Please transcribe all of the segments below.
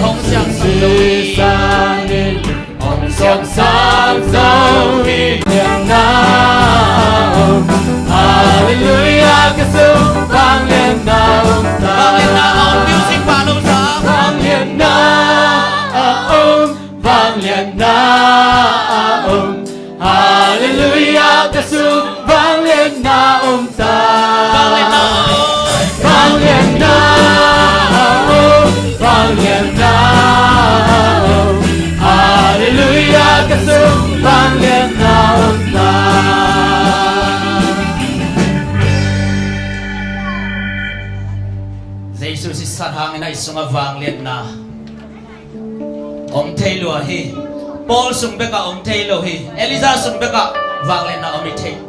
hồng sang sang lên hồng sang dấu hi niềm nào Hallelujah cái sự vang lên nào music và lâu xa vang lên nào vang lên nào Hallelujah cái sự vang lên nào ta vang lên nào vang lên nào Hallelujah cái sự vang lên nào ta Jesus is sát hang na isunga vang lên na om Taylor hi Paul sung beka om Taylor hi Eliza sung beka vang lên na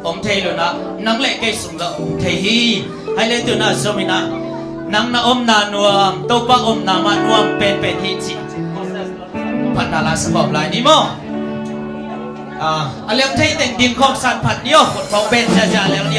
om Taylor na nang le ke sung la om thei hi hai le tu na zomina nang na om na nuam to pa om na ma nuam pen hi chi phat na la sabab lai ni mo aliam thei teng din khom san phat yo khot phau ben ja leo ni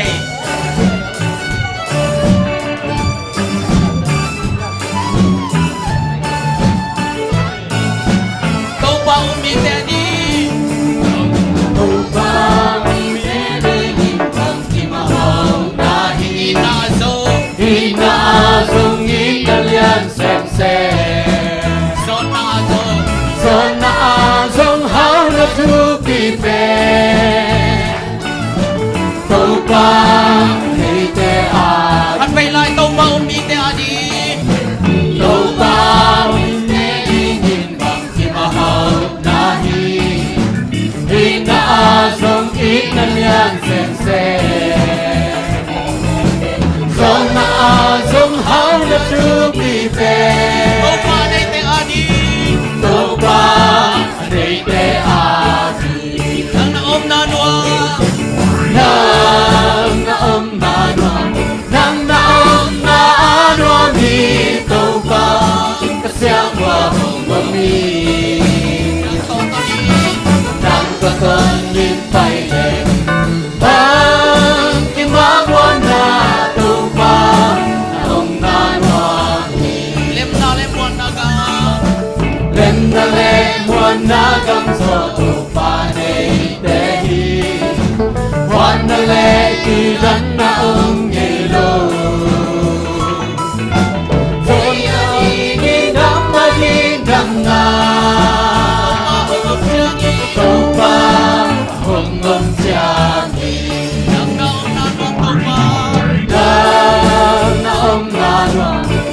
xem son na zong hao na thu pi pe tàu pa ni te a han vei lai tàu pa mi te a di tàu pa ni nhìn bằng kim hao na hi na zong ít na lian xem son na zong hao na thu pi pe con nhìn tay lên bang kim má buồn na tu ba ông na loa lem buồn na buồn na gam so tu ba nei te hi hoan na le ki dan na ông ye lo zon ni dam na tu ba hồng ngâm cha mi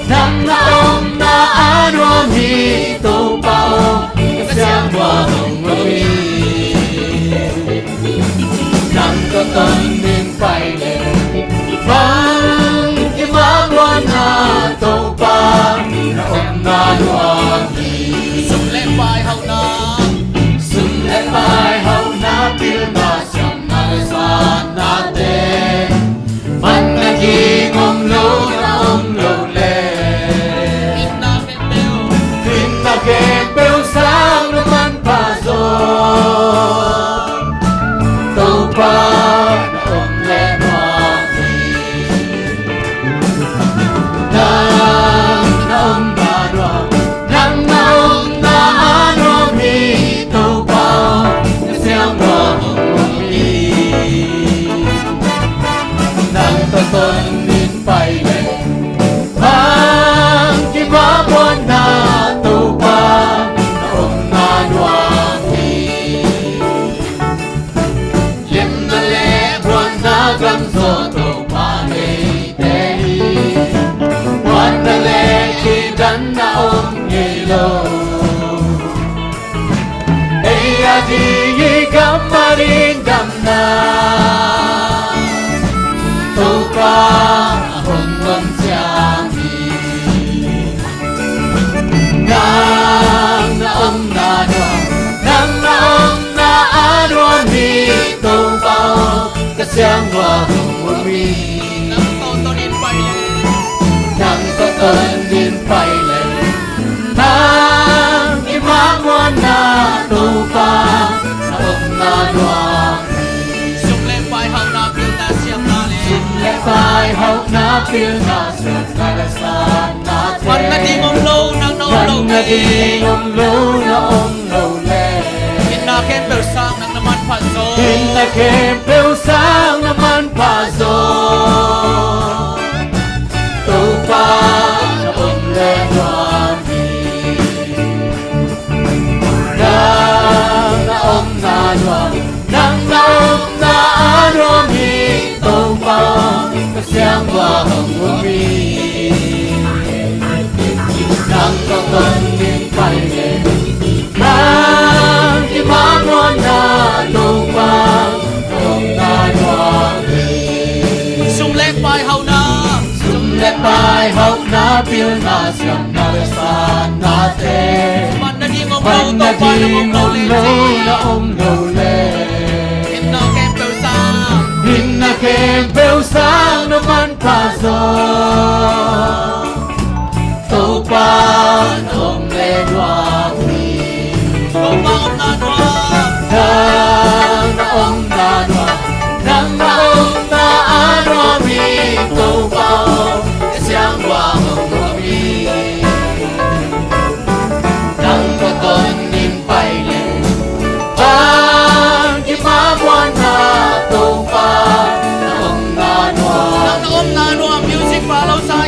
nang na om na anwa mi tu ba ka siang wa hồng mi nang ka kan min pai le bang ki ma buan na tu ba na om na anwa mi sum le pai hau na Pai hậu na pil na sam na sa na te man na ki ngom lo le in na ke peu sang na man pa zo to pa na om le ma na om na ro na om na ro mi con min pai le bang ki ma buồn na tu pa om na noa hi lem na le buồn na gam zo tu pa nei te hi buồn na le ki dan na om ye lo ei a di gam marin gam na hồng ngâm cha mi nang na om na do mi tu bao ka siang wa hồng mi nang to din pai le nang i ma mo na tu pa na om na do Pai hậu na pil na sum na la sa na te. Wan na di ngom lo nang no lo ke. inom lâu na lâu lệ Hinakem bersang ng naman paso Hinakem bersang naman paso Tupa na lệ Rami Nang na Rami Nang na Rami Tupa Kasyang wahang Rami Nang kakanin paile Nang imangon na tupang Nung nanwagi Sumlek pai hau na Sumlek pai hau na Pil na siyang narasan natin Man na di ngong Man na to pa di na mong ngong na lule Hinakem bersang Hinakem beusang naman paso Tupan om ledwagi Tupaom na nuam Nang naong nanwa Nang naong naanwami Tupaom Kasyang wahong wami Nang koton nimpayle Ang kimabwan na Tupan Naong nanwa Nang naom na nuam music follow sa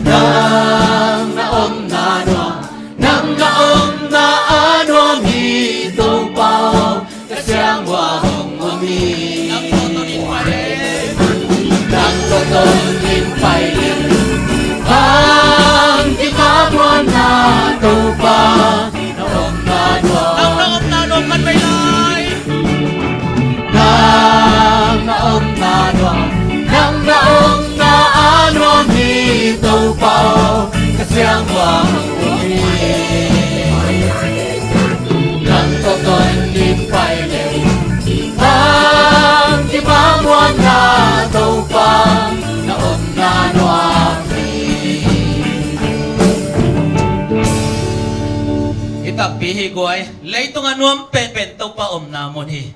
Nang naom na anwam Nang naom na anwam Hitong paom Kasyang wahong wami Nang totonin pa rin Nang totonin paile Ang kimabwan na tupang Naom na anwam Nang naom na nuam kan may lay Nang naom na anwam Nang naom na anwam Hitong paom Kasyang wahong wami Nang totonin paile Ang kimamwan na tupang Naom na anwami Itapihi ko ay Layto nga nuam pen tupaom na mo ni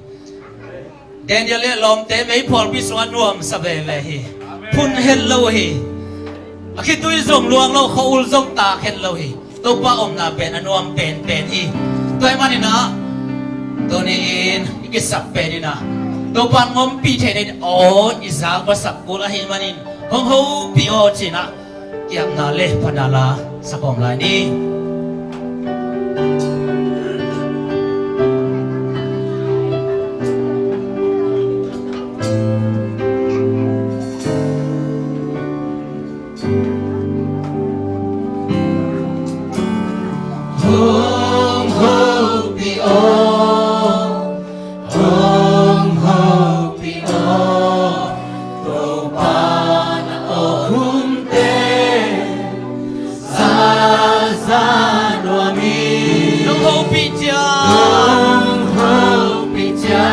Daniel lom te may Paul biswa nuam sa bebe hi Pun hello hi Akito'y zong luang lau kaul zong ta hello hi Tupaom na pen anuam pen hi Tuay manina Tuniin ikisak pen na Tupan ngom pi tenin o izag basak kulahin manin Hong ho pi o china Kiam na leh padala sa komlay ni Hong ho pi o Hong ho pi o Tupan o humte Sa zanwami Nung ho pi tia Nong ho pi cha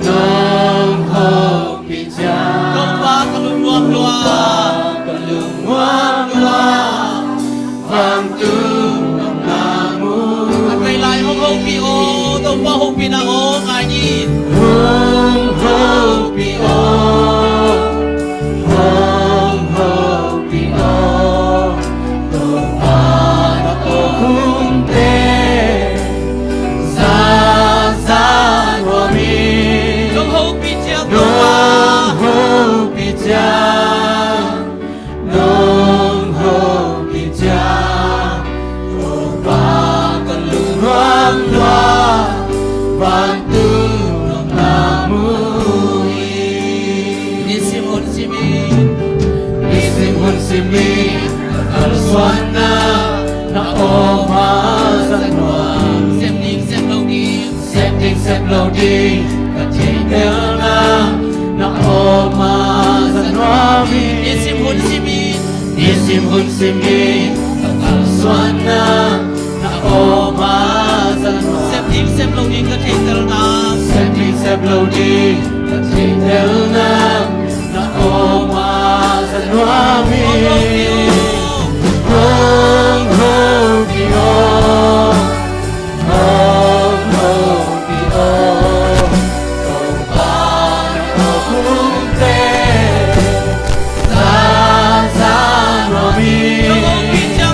Nong ho pi cha Nung ba kaluluang luang Kalungwang luang Vang tu nong namu At may lai hong ho pi o Nung ba ho pi na o ngayin Hong ho pi o Hong ho pi o Tupan o humte Sa zanwami Nung ho pi tia Nong ho pi cha Nung ho pi cha Tupan kalungwang luang Bantu nong namui Nisimon simi Isimun simi Alswana Na oma zanwa Sem lâu đi Sem lodi Katinel na oma zanwa mi Nisimon simi Isimun simi Alswana Na oma zanwa Sem lâu đi ka thing tal na Sem lodi Katinel na oma zanwa mi Hong ho di o Hong ho di o Kong pan o humte Sa zanwami Nung ho pi tia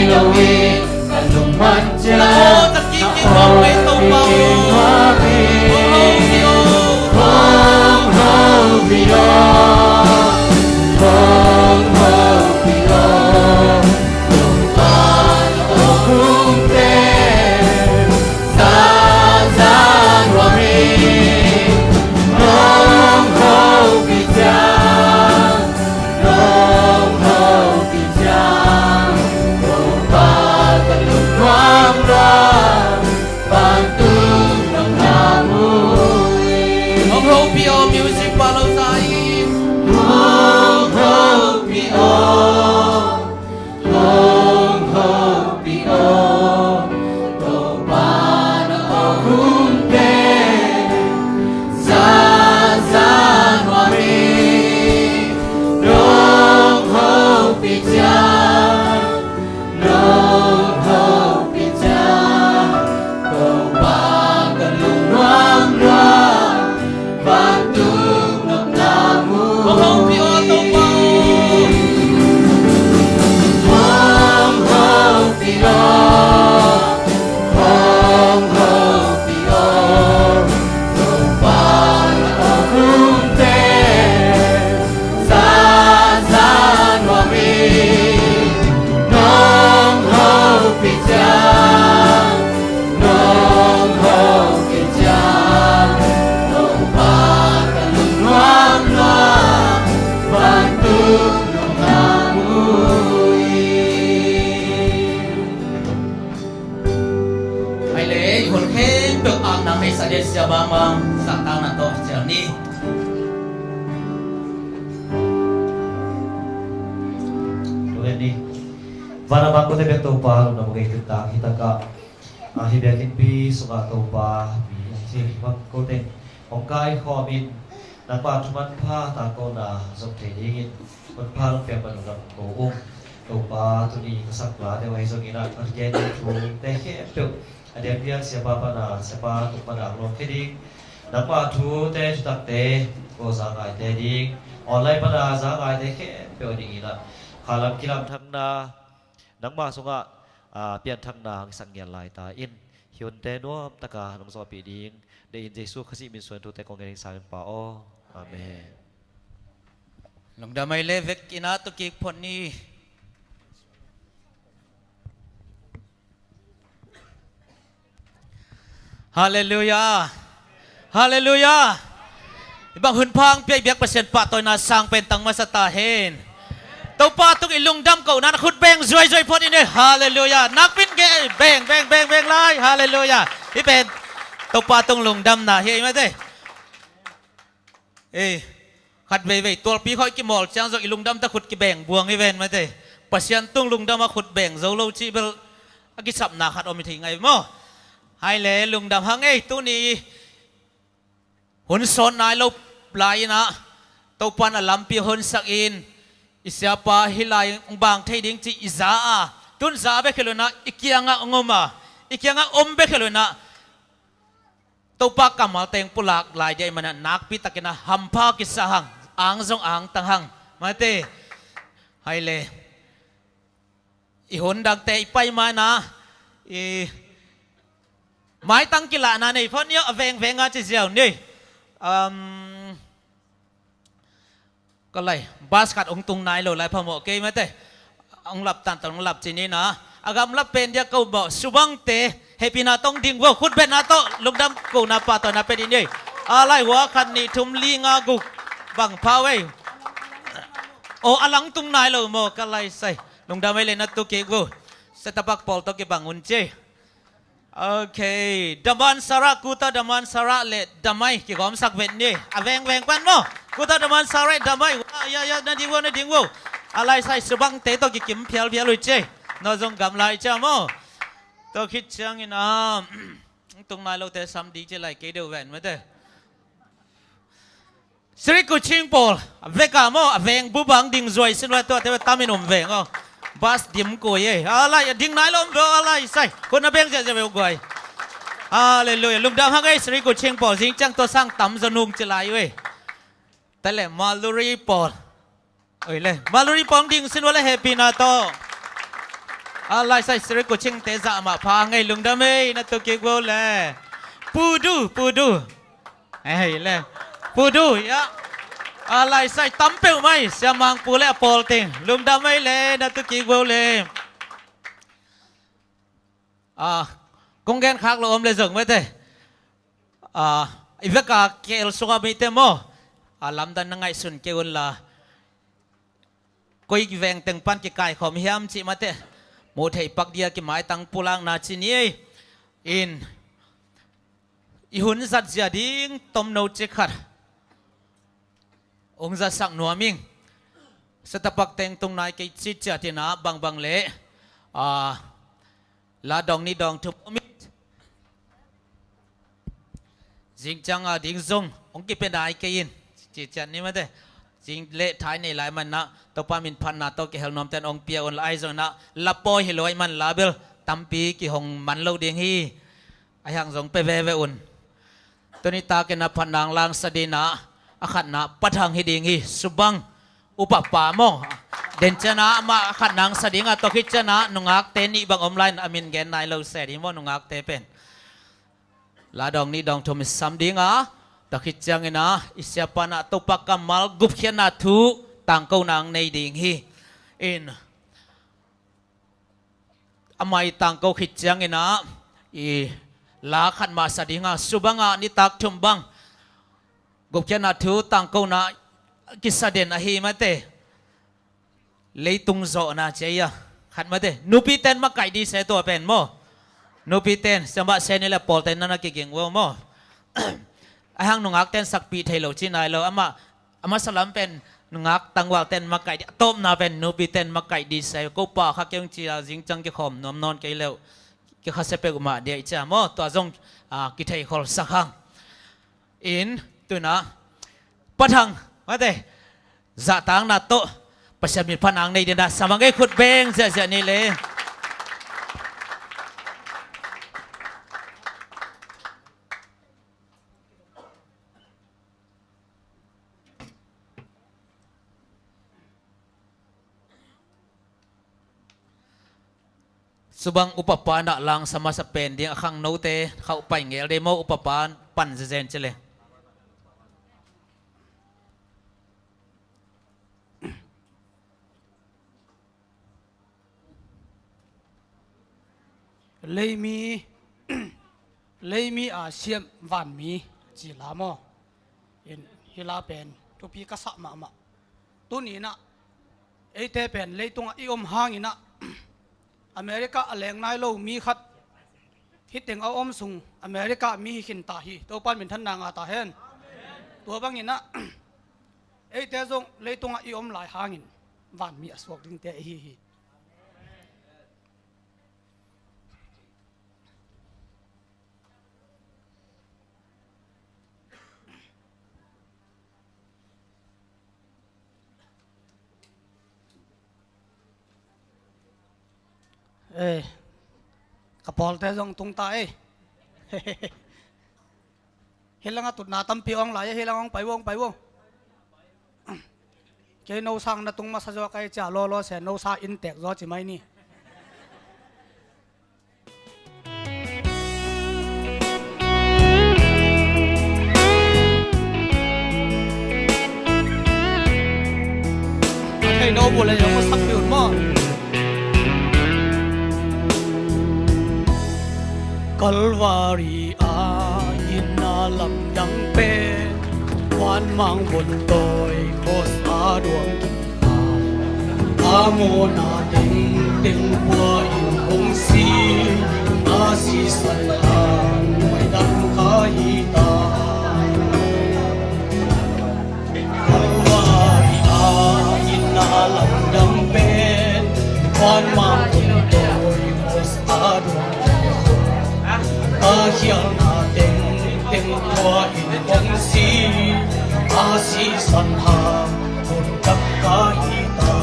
lo vi cả lùng mắt cha na ô ta ki ki hong mai to pa hong ho vi o hong ho vi o lùng pan o hung te sa sa wa mi hong ho vi cha hong ho vi cha lùng pa ta lùng hoang ra ban tu nong nam mui hong ho pi o music pa lo sai hong ho vi o hong ho vi o to pa na o hum te sa sa wa mi nong ho vi cha nong ho vi cha to pa ka lung wang ra ban tu nong nam mu hong ho pi o to pa hong ho vi o hong ho vi o to pa na o hum te sa sa wa mi nong ho vi cha nong ho vi cha to pa ka lung wang ra ban tu nong nam mui ai le hon khem pe ang na mai sa de sia ba mang sa tang na to sia ni Tuhan ni, para bangko te beto pa na mga kita kita ka hibiakin pi suka to pa bi si bangko te ong kai khomin nang pa tuman pa ta ko na zok te dingin kon pa lo pe pa no ko to pa tu ni kasak la de wai zok ina ar gen tu te ke pe adem dia siapa pa na siapa tu pa na lo ke ding nang pa tu te tak te ko za ngai te ding online pa na za ngai te ke pe ding ina khalam kilam thang na nang ma sunga pian thang na ang sang yan lai ta in hiun te nuam taka nong so pi ding de in jesu khasi min suan tu te kong ngeng sang pa o amen long da mai le vek ina to ki phon ni hallelujah hallelujah ibang hun phang pi biak pasen pa toy na sang pen tang ma sa ta hen to pa tung ilung dam ko na khut beng zoi zoi phon ini hallelujah nak pin ge beng beng beng beng lai hallelujah i pen to pa tung lung dam na he ma te khát về về tuột pi khỏi cái mỏ trang rồi lùng đâm ta khut cái bèn buông cái ven mà thế pasian tung lùng đâm mà khut bèn dấu lâu chi bel cái sập nà khát ôm thì ngày mò hai lẽ lùng đâm hăng ấy tu ni huấn son nai lâu lại na tàu pan là làm pi huấn sắc in isiapa hilai bang thay đinh chi iza tun za be khelo na ikianga ngoma ikianga be khelo na tàu pa kamal teng pulak lai dai mana nak pi takina hampa kisahang ang zong ang tanghang mate hai le i hon dag te pai ma na i mai tang kila na nei phon yo veng venga chi jiao ni có lại bas kat ong tung nai lo lai phamo ke mate ong lap tan tong lap chi ni na agam lap pen dia kau bo subang te happy na tong ding wo khut bet na to luk dam ko na pa to na pe din ni alai wa khan ni thum li nga gu bang pa we o alang tung nai lo mo ka lai sai lung dam le na tu ke go sa tapak pol to ke bangun che okay daman sara kuta daman sara le damai ki gom sak vet ni aveng veng pan mo kuta daman sara damai ya na ding wo alai sai subang te to ki kim phial phial lu che no jong gam lai cha mo to khit chang ina tung nai lo te sam di che lai ke do ven ma te Sri Kuching Pol veka mo aveng bu bang ding zoi sin wa to te tamin veng o bas dim ko ye alai ding nai lom ro alai sai kon na beng je je ve goi hallelujah lum dam hangai Sri Kuching Pol jing chang to sang tam zanung che lai we ta le Mallory Pol oi le Mallory Pol ding sin wa le happy na to อะไรใส่สระกุชิงเตะมาพาไงลุงดำเมย์นัตุกิโกเลยปูดูเฮ้ยเลยปูดูยะอะไรใส่ตั้มเปิวไหมเสียมังปูเล่ปอลติงลุงดำเมย์เลยนัตุกิโกเลยกงแกนคักเราอมเลยส่งไม่ได้อีเวกาเกลสุกามิเตโมลำดันนังไงสุนเกอุลลาก็อีกแวงเต็งปันกิกายขอมเฮียมจิมาเตโมเทปักเดียกิหมายตังปุลังนาชินีอินอีหุ่นสัตว์เสียดิ้งต้มโนเจขัดองค์จะสักหนัวมิงสตปักเต็งตรงไหนกิจิจตินาบังเละลาดองนี่ดองทุบมิจิงจังดิ้งซงองค์กิเป็นได้กินจิจันนี่มาเตจิงเละท้ายในหลายมันนะตัวปามินพันนาตัวกิเฮลนอมเตนองเปียอนไลซงนะลับปอยเฮลอยมันลาเบลตัมปีกิหงมันเลวเดียงฮีไอหังซงไปเวเวอุนตัวนี้ตาเกนับพันนางลางสดีนะอาขัดนะปัทางฮิดิงฮีสุบังอุปปาโมเดนจนะมาอาขัดนางสดีงาตัวคิดจนะนุงักเตนี่บังอมไลน์อามินแกนนายเลวเสดีโมนุงักเตเป็นลาดองนี่ดองทมิสัมดีงาตักจังเนะอิสยาปนะตุปักกัมมัลกุบเขียนาทุต่างกูนางในดิ่งฮีอินอามายต่างกูขิดจังเนะอีลาขันมาสดิ่งาสุบังานิตักทุมบังกุบเขียนาทุต่างกูนากิสเดนอฮีมาเตเลยตุงโซนาเจียขันมาเตนูปีเตนมาไก่ดีเสตัวเป็นโมนูปีเตนสมัครเซนิเลปอลเตนนั่นกิเก่งวัวโมไอหังนุงักเต้นสักปีไทยเราจีนายเราอามาสลัมเป็นนุงักตังวัลเต้นมาไก่ต้มนาเป็นนูปีเต้นมาไก่ดีไซน์กูป่าข้าเกี่ยงจีราจิงจังเกี่ยขอมนอมนอนไก่เร็วเกี่ยข้าเสพกุมาเดียจ้าโมตัวจงกิไทยขอสักครั้งอินตัวน่ะปะทังมาเตะจะตังนาโตประชามิตรพนังในเดือนสมังไอขุดเบงเสียนี่เลยสุบังอุปปานลังสมาสเปนเดียงขังโนเตเข้าไปเงี้ยเดโมอุปปานปั่นเซนเจเลยเลยมีอาเซียมวันมีจีลามอเห็นฮิลาเป็นทุกปีก็สักมาตัวนี้นะไอเตเป็นเลยตรงอีอมห่างอีนะอเมริกาแหลงนายโลมีขัดฮิตเต็งเอาอมสุงอเมริกามีหินตาฮีตัวปั้นเป็นท่านนางอาตาเห็นตัวบางอีนะไอเตจงเลยตรงอีอมหลายห่างอินวันมีอสวกดึงเตฮีกระปอลแต่จงตรงตาเฮลังตุดนาตั้มปีองไหลเฮลังไปวงเกโนสังนาตรงมาสะจวกไอจ่าโลเสนโนซาอินเตกรอจิไหมนี่เฮโนบุเลยยังมาสักปีอุ่นมั้งKalvari inalam yang pen Wan mang bun toy kos aduang kita Amo na ting bua in hong si Asi salang may dang kahita Kalvari inalam yang pen Wan mang bun toy kos aduang Ahiang natin tua in hong si Asi sanhang kung kakahita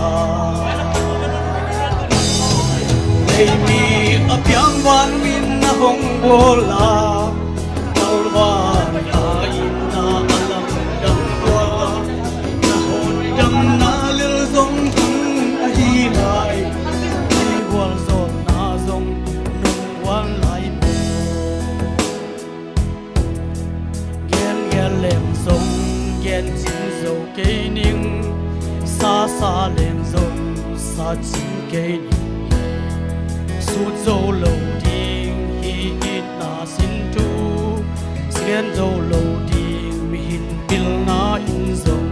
Maybe apyang wan min na hong bola Kalwari ayin na alam dang kwa Nahon dang nalil zong hing ahilay Iwal zon lem sông gen chín dầu cây ninh xa xa lem dầu xa chín cây ninh sút dầu lâu điên hi ít na xin tu gen dầu lâu điên mi hin bil na in dầu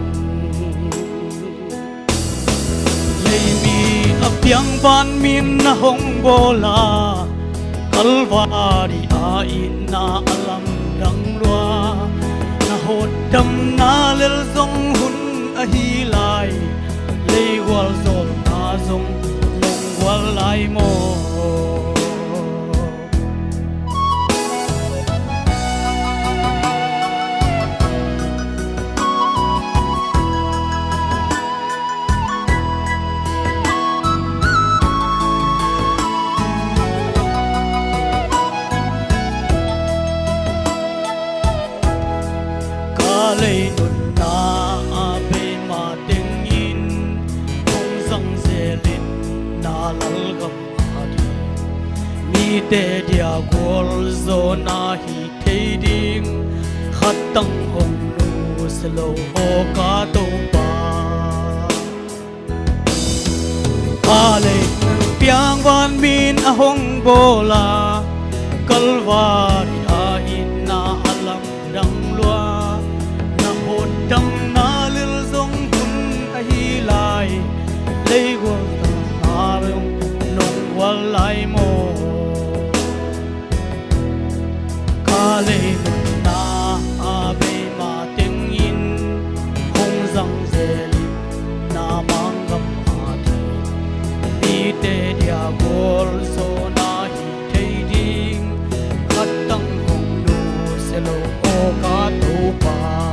lấy mi ấp tiếng van min na hong bola kalvari a in na alam rang lua na hot dam na lel zong hun a hi lai lei wal zol na zong long wal lai mo lấy nôn na bê mà tiếng in không răng dễ lên na lal gam đi mi tê dia gol zo na hi thấy ding khát tăng hồng nu slow o ca tô ba lấy piang van min a hong bola kalvari a in na alam rang lua đâm na lil zong hun a hi lai lei wal na rong nong wal lai mo ka lei na a be ma tiếng in hong răng dê na mang gam a thi mi te dia gol so na hi thei ding khat tang hong nu se lo o ka to pa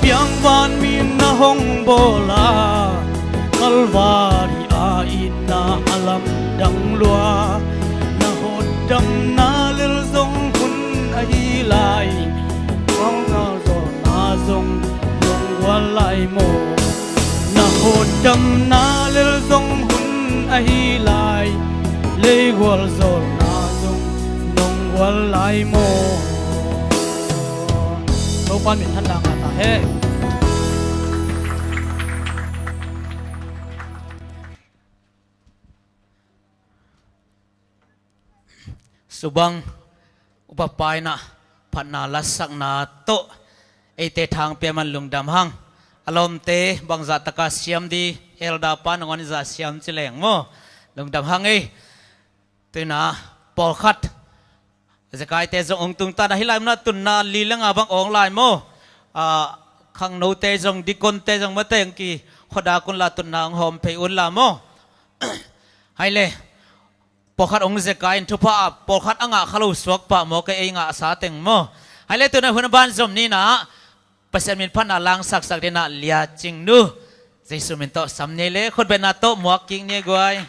piang van min na hong bola kalvari a in na alam dang lua na hot dam na lil zong hun a hi lai ong na zo na zong long wal lai mo na hot dam na lil zong hun a hi lai lei wal zo na zong long wal lai mo số quan miền thân đàng là ta hết subang upapai na phanna lasak na to ete thang pe man lungdam hang alom te bangza taka siam di elda pan ngon za siam chileng mo lungdam hang ei tuina pol khat zakai te zong ong tung ta na hilai na tun na li lang abang ong lai mo khang no te zong dikon te zong mateng ki khoda kun la tun na ong hom pe un la mo hai le pokhat ong zakai thu pa pokhat anga khalu suak pa mo ka e nga sa teng mo hai le tun na hun ban zom ni na pasal min phan na lang sak sak de na lia ching nu jesu min to samne le khot be na to muak king ne guai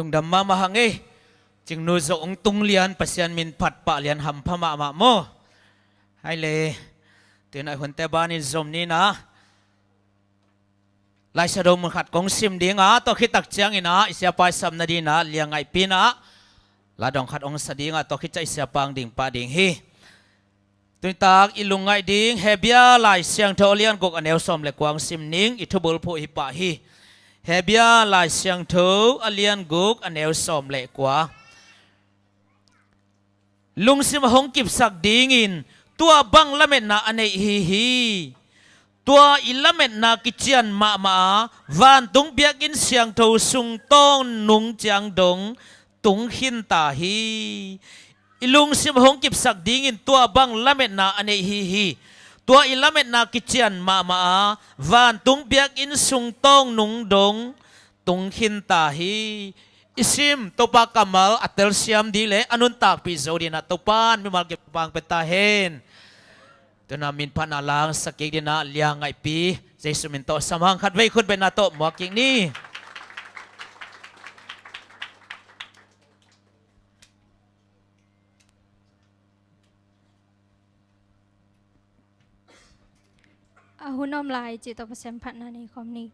lung dam ma mahangi ching nu zo ong tung lian pasian min phat pa lian ham phama ma mo hai le tin ai hun te ba ni zom ni na lai sa do mun khat kong sim ding a to khi tak chiang ina isia pai sam na di na liangai pina la dong khat ong sa ding a to khi chai sia pang ding pa ding hi tuin tak ilungai ding hebia lai siang tho lian gok aneu som le kwang sim ning i thubul pho hi pa hi hebia lai siang tho alian gok aneu som le kwa lung sim hong kip sak ding in tua bang lamet na ane hi tua ilamet na kichian ma van tung biak in siang tho sung tong nung chiang dong tung hin ta hi ilung sim hong kip sak ding in tua bang lamet na ane hi tua ilamet na kichian ma van tung biak in sung tong nung dong tung hin ta hi isim topa kamal atel siam dile anun tak pi zodi na topan mi mal ke pang petahen tuna min panalang sakik dina liangai pi jesu min to samang khat vei khut be na to moking ni hunom lai chỉ tao xem phận này không ni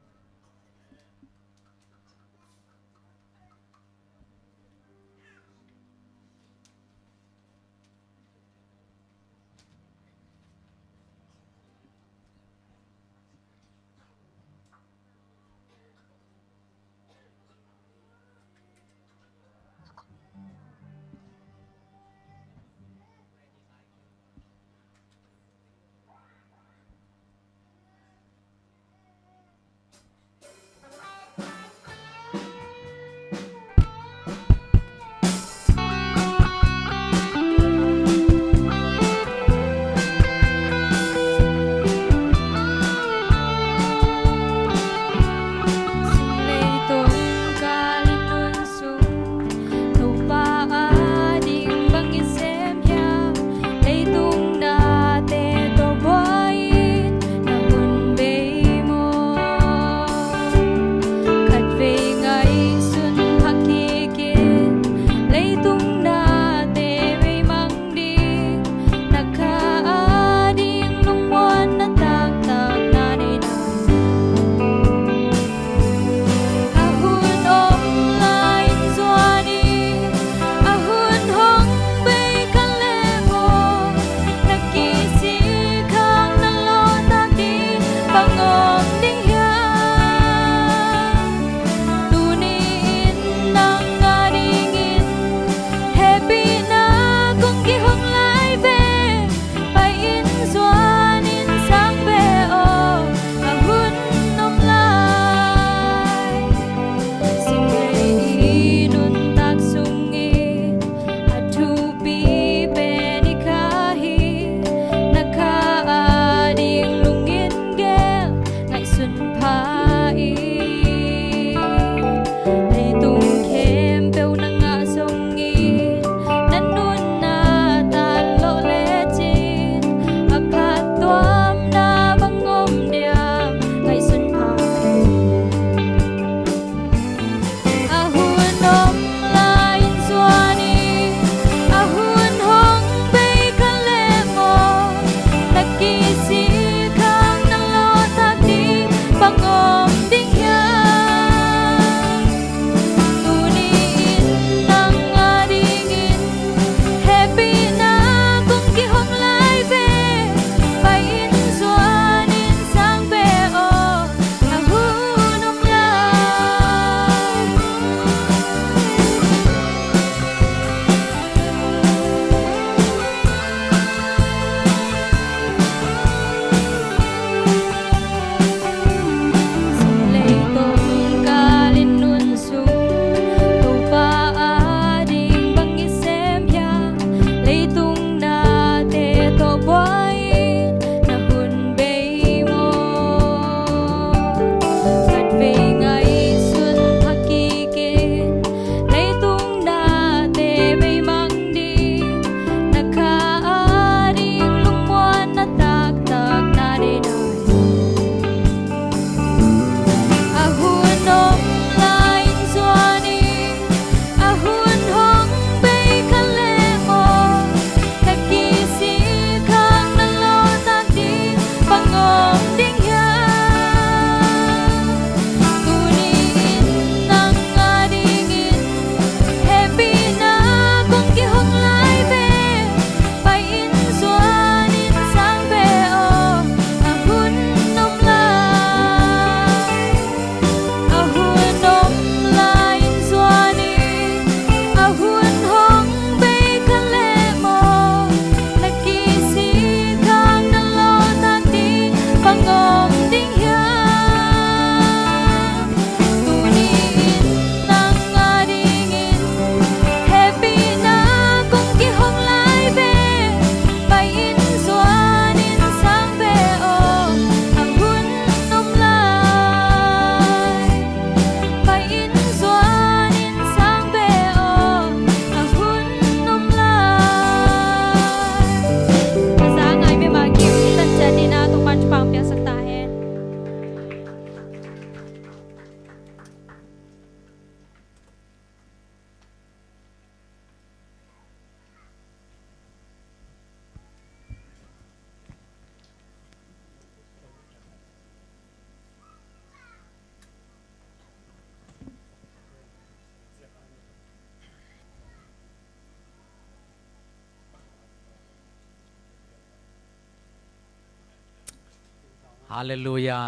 ฮาเลลูยา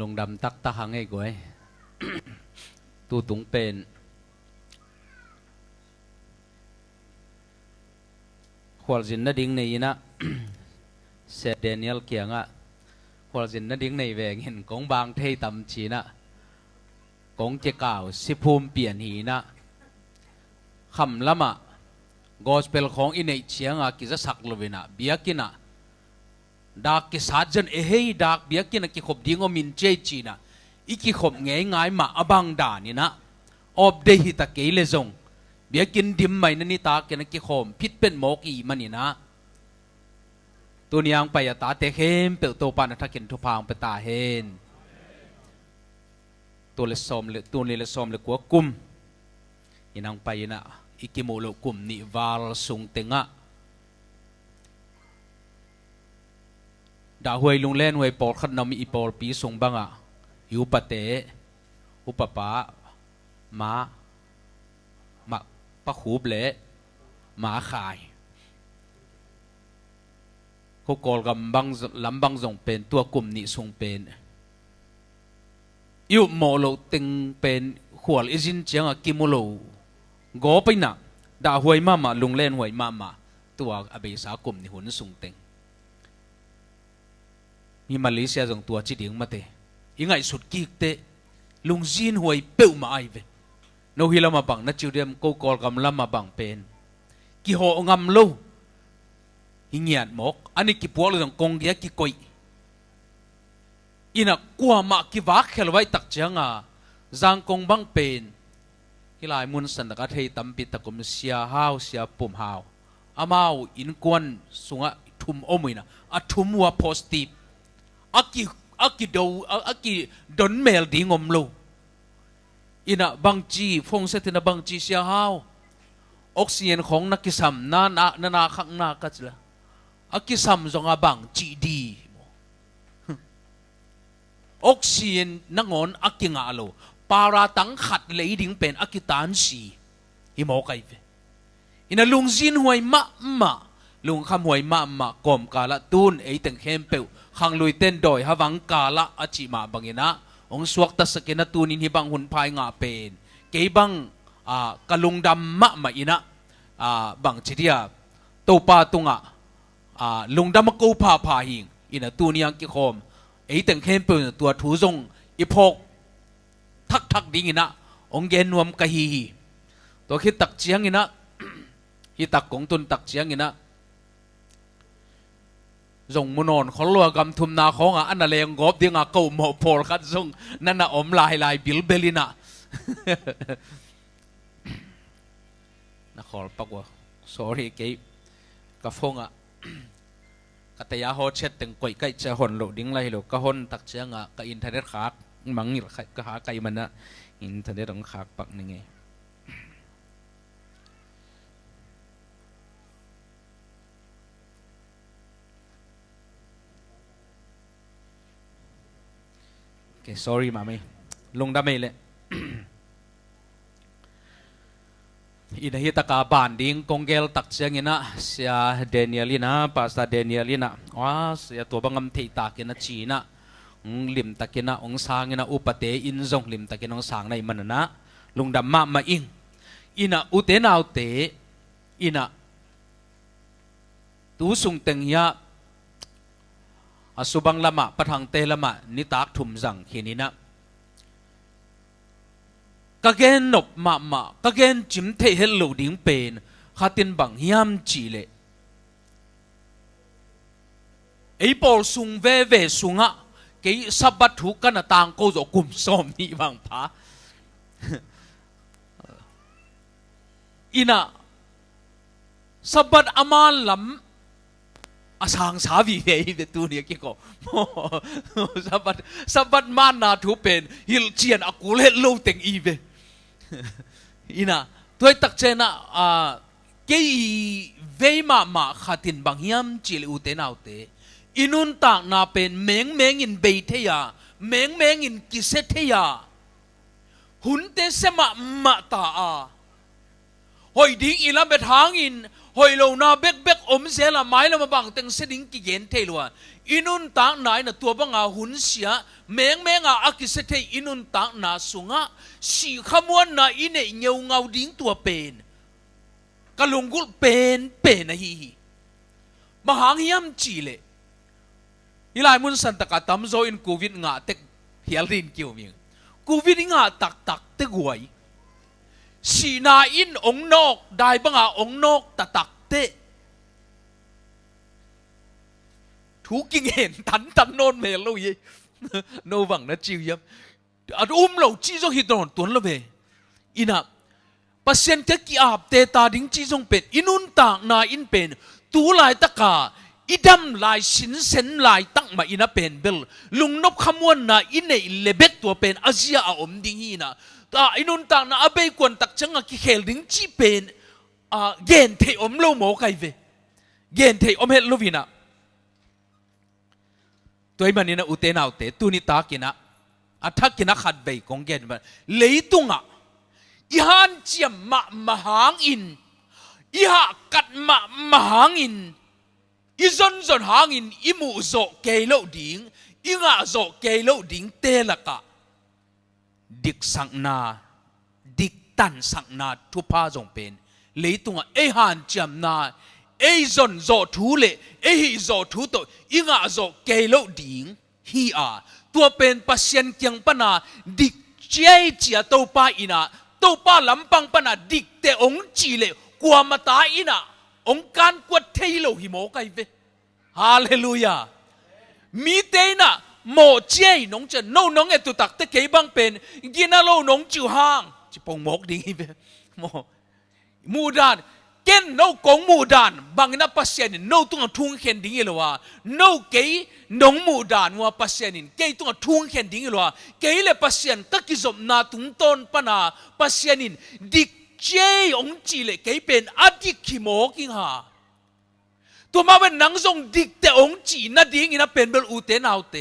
ลงดำตักตะหังไอ้กวย ตูตุงเป็นขวลจินน่ะดิ้งในนะ เซเดเนียลเกียงอ่ะขวลจินน่ะดิ้งในแวงเห็นกงบางเทยตำชีนะกงเจ้าก่าวสิภูมิเปลี่ยนหีนะคำละมะกอสเปลของอินเอเชียงอ่ะกิจะสักลวินะเบียกินะดากกิสัจจันเฮ้ยดากเบียกินะกิขบดิ้งอมินเจจีนะอีกิขบเงยง่ายมาอบังดานี่นะอบเดหิตะเกยเลซงเบียกินดิมไม่นันนี่ตากินะกิขมพิษเป็นโมกีมันนี่นะตัวนี้ยังไปตาเตะเฮมเปิดตัวปานทักกินทุพางไปตาเฮนตัวเลสอมเลตัวนี้เลสอมเลกัวกุมยินังไปนะอีกิโมโลกุมนี่วาลสุงเตงะดาหวยลุงเล่นหวยปอลขัดนำอีปอลปีส่งบังอะยูปะเตอุปปะมาปะขูบเละมาขายเขากอลกับบังลำบังส่งเป็นตัวกลุ่มนี้ส่งเป็นยูโมโลติงเป็นขวลอิจินเจียงอะกิโมโลก็ไปนะดาหวยมาลุงเล่นหวยมาตัวอเบสากลุ่มนี้หุ่นส่งเต็งมีมาเลเซียส่งตัวจีดิงมาเตยังไงสุดกิกเตลุงจีนหวยเปิวมาไอเวโนฮิลามาบังนัดจิวเดียมกูกอลกำลังมาบังเป็นกิโหงำโลหิเงียดหมกอันนี้กิพวกเราต้องกงเดียกิกอยอินักกลัวมากิวักเขลไว้ตักเจียงอ่ะจังกงบังเป็นที่ลายมุนสันตะกัดให้ตั้มปิดตะกุมเสียฮาวเสียปุ่มฮาวอามาอินกวนสุงะทุ่มอมุยนะอะทุ่มวัวโพสติฟอากิดูอากิดอนเมลดีงอมโลอินะบางจีฟงเซตินะบางจีเสียฮาวออกซิเจนของนักกิสัมนาขังนากัจละอากิสัมจงอาบางจีดีออกซิเจนนักงอนอากิงาโลปาราตังขัดเลยดิ้งเป็นอากิตันสีฮิโมไกเวอินะลุงจินหวยมาลุงคำหวยมากอมกาละตูนไอตึงเข้มเปียวขังลุยเต้นดอยฮาวังกาละอาจิมาบังเงินะองสวกตัสกินตูนินฮิบังหุนพายงาเป็นเกบังกะลุงดำมาอินะบังจิเดียตัวปาตุงลุงดำมากูพาหิงอินะตูนิยังกิคอมไอตึงเข้มเปียวตัวถูจงอีพกทักดิ้งอินะองเกนวมกะฮีตัวคิดตักเจียงอินะฮิตักของตุนตักเจียงอินะส่งมุนอนเขาลัวกำทุมนาของอันนั้นเลยงบดิ้งกูหมอพอลคัดส่งนั่นน่ะอมลายบิลเบลินะนะขอปักว่า sorry เก๋กะฟงกะแต่ยาโฮเช็ดตึงก่อยไก่จะหอนโหลดิ้งไรโหลกะหอนตักเชียงกะอินเทอร์เน็ตขากมังกะหาไก่มันนะอินเทอร์เน็ตของขากปักนี่ไงsorry มาไม่ลงได้ไม่เลย อินฮิตากาบานดิ้งกงเกลตักเชียงอินะเสียเดนิเอลินะภาษาเดนิเอลินะว้าเสียตัวบังคับที่ตากินะจีนะลิมตากินะองศากินะอุปเตอินซงลิมตากินะองศาในมันนะลงดำมาอิงอินะอุเตนเอาเตอินะตูสุงเต็งยาอสุบังละมะปะทังเตละมะนิตากถุมจังขีนี้นะกะเกนนบมะกะเกนจิมเทเฮลโลดิ้งเป็นขัดินบังยามจีเลไอปอลสุงเวสุงะเกยสับบัตถุกันต่างโกโจกุมสมนี่บังพาอินะสับบัตอามาลำอาสางสาวีเฮเดตูเนี่ยกี่ก็สับบัดมานาทุเป็นฮิลเจียนอากูเลโลเต็งอีเวอินะตัวตักเจนะเกยเวมาขัดินบางยามจิลอุเตนเอาเตอินุนต่างนาเป็นเมงอินเบเทียเมงอินกิเซเทียหุนเตเสมาตา hoi ding ila bet hangin hoi lo na bek bek zela mai la mabang teng seding ki gen thelwa inun tang nai na tua banga hun sia menga akisete inun tang na sunga si khamuan na ine nyau ngau ding tua pen kalungul pen na hi mahang hiam chile ilai mun san taka tam zo in covid nga tek hial rin kiu mi covid nga tak te guai si na in ong nok dai banga ong nok tak te thu kinh hen tan non me lo ye no wang na chiu yam at lo chi zo hi don tuan lo ve ina pasien te ki ap te ta ding chi jong pen inun ta na in pen tu lai taka idam lai sin sen lai tak ma ina pen bel lung nop khamwan na ine lebek to pen azia a om ding hi na ta inun ta na abe kwan tak changa ki khel ding chi pen gen the om lo mo kai ve gen the om het lo vina toy manina ute na ute tu ni ta kina athak kina khat be kong gen ba leitunga ihan chiam ma hang in iha kat ma hang in izon hangin imu zo kelo ding inga zo kelo ding telaka dik sang na dik tan sang na thupa jong pen leitunga e han cham na e zon zo thu le e hi zo thu to inga zo kelo ding hi a tua pen pasien kyang pana dik chei chia to pa ina to pa lampang pana dik te ong chi le kwa mata ina ong kan kwat thailo hi mo kai ve hallelujah mi te na mo chei nong che no nong e tu tak te ke bang pen gina lo nong chu hang chi pong mok ding hi ve mo mu dan ken no kong mu dan bang na pasien no tung thung khen ding lo wa no ke nong mu dan wa pasien ke tung thung khen ding lo wa ke le pasien ka ki zom na tung ton pana pasien dik chei ong chi le ke pen adik ki mo king haตัวมาเป็นนังทรงดิกแต่องจีน่าดิ้งอินะเป็นเบลอูเตนเอาเต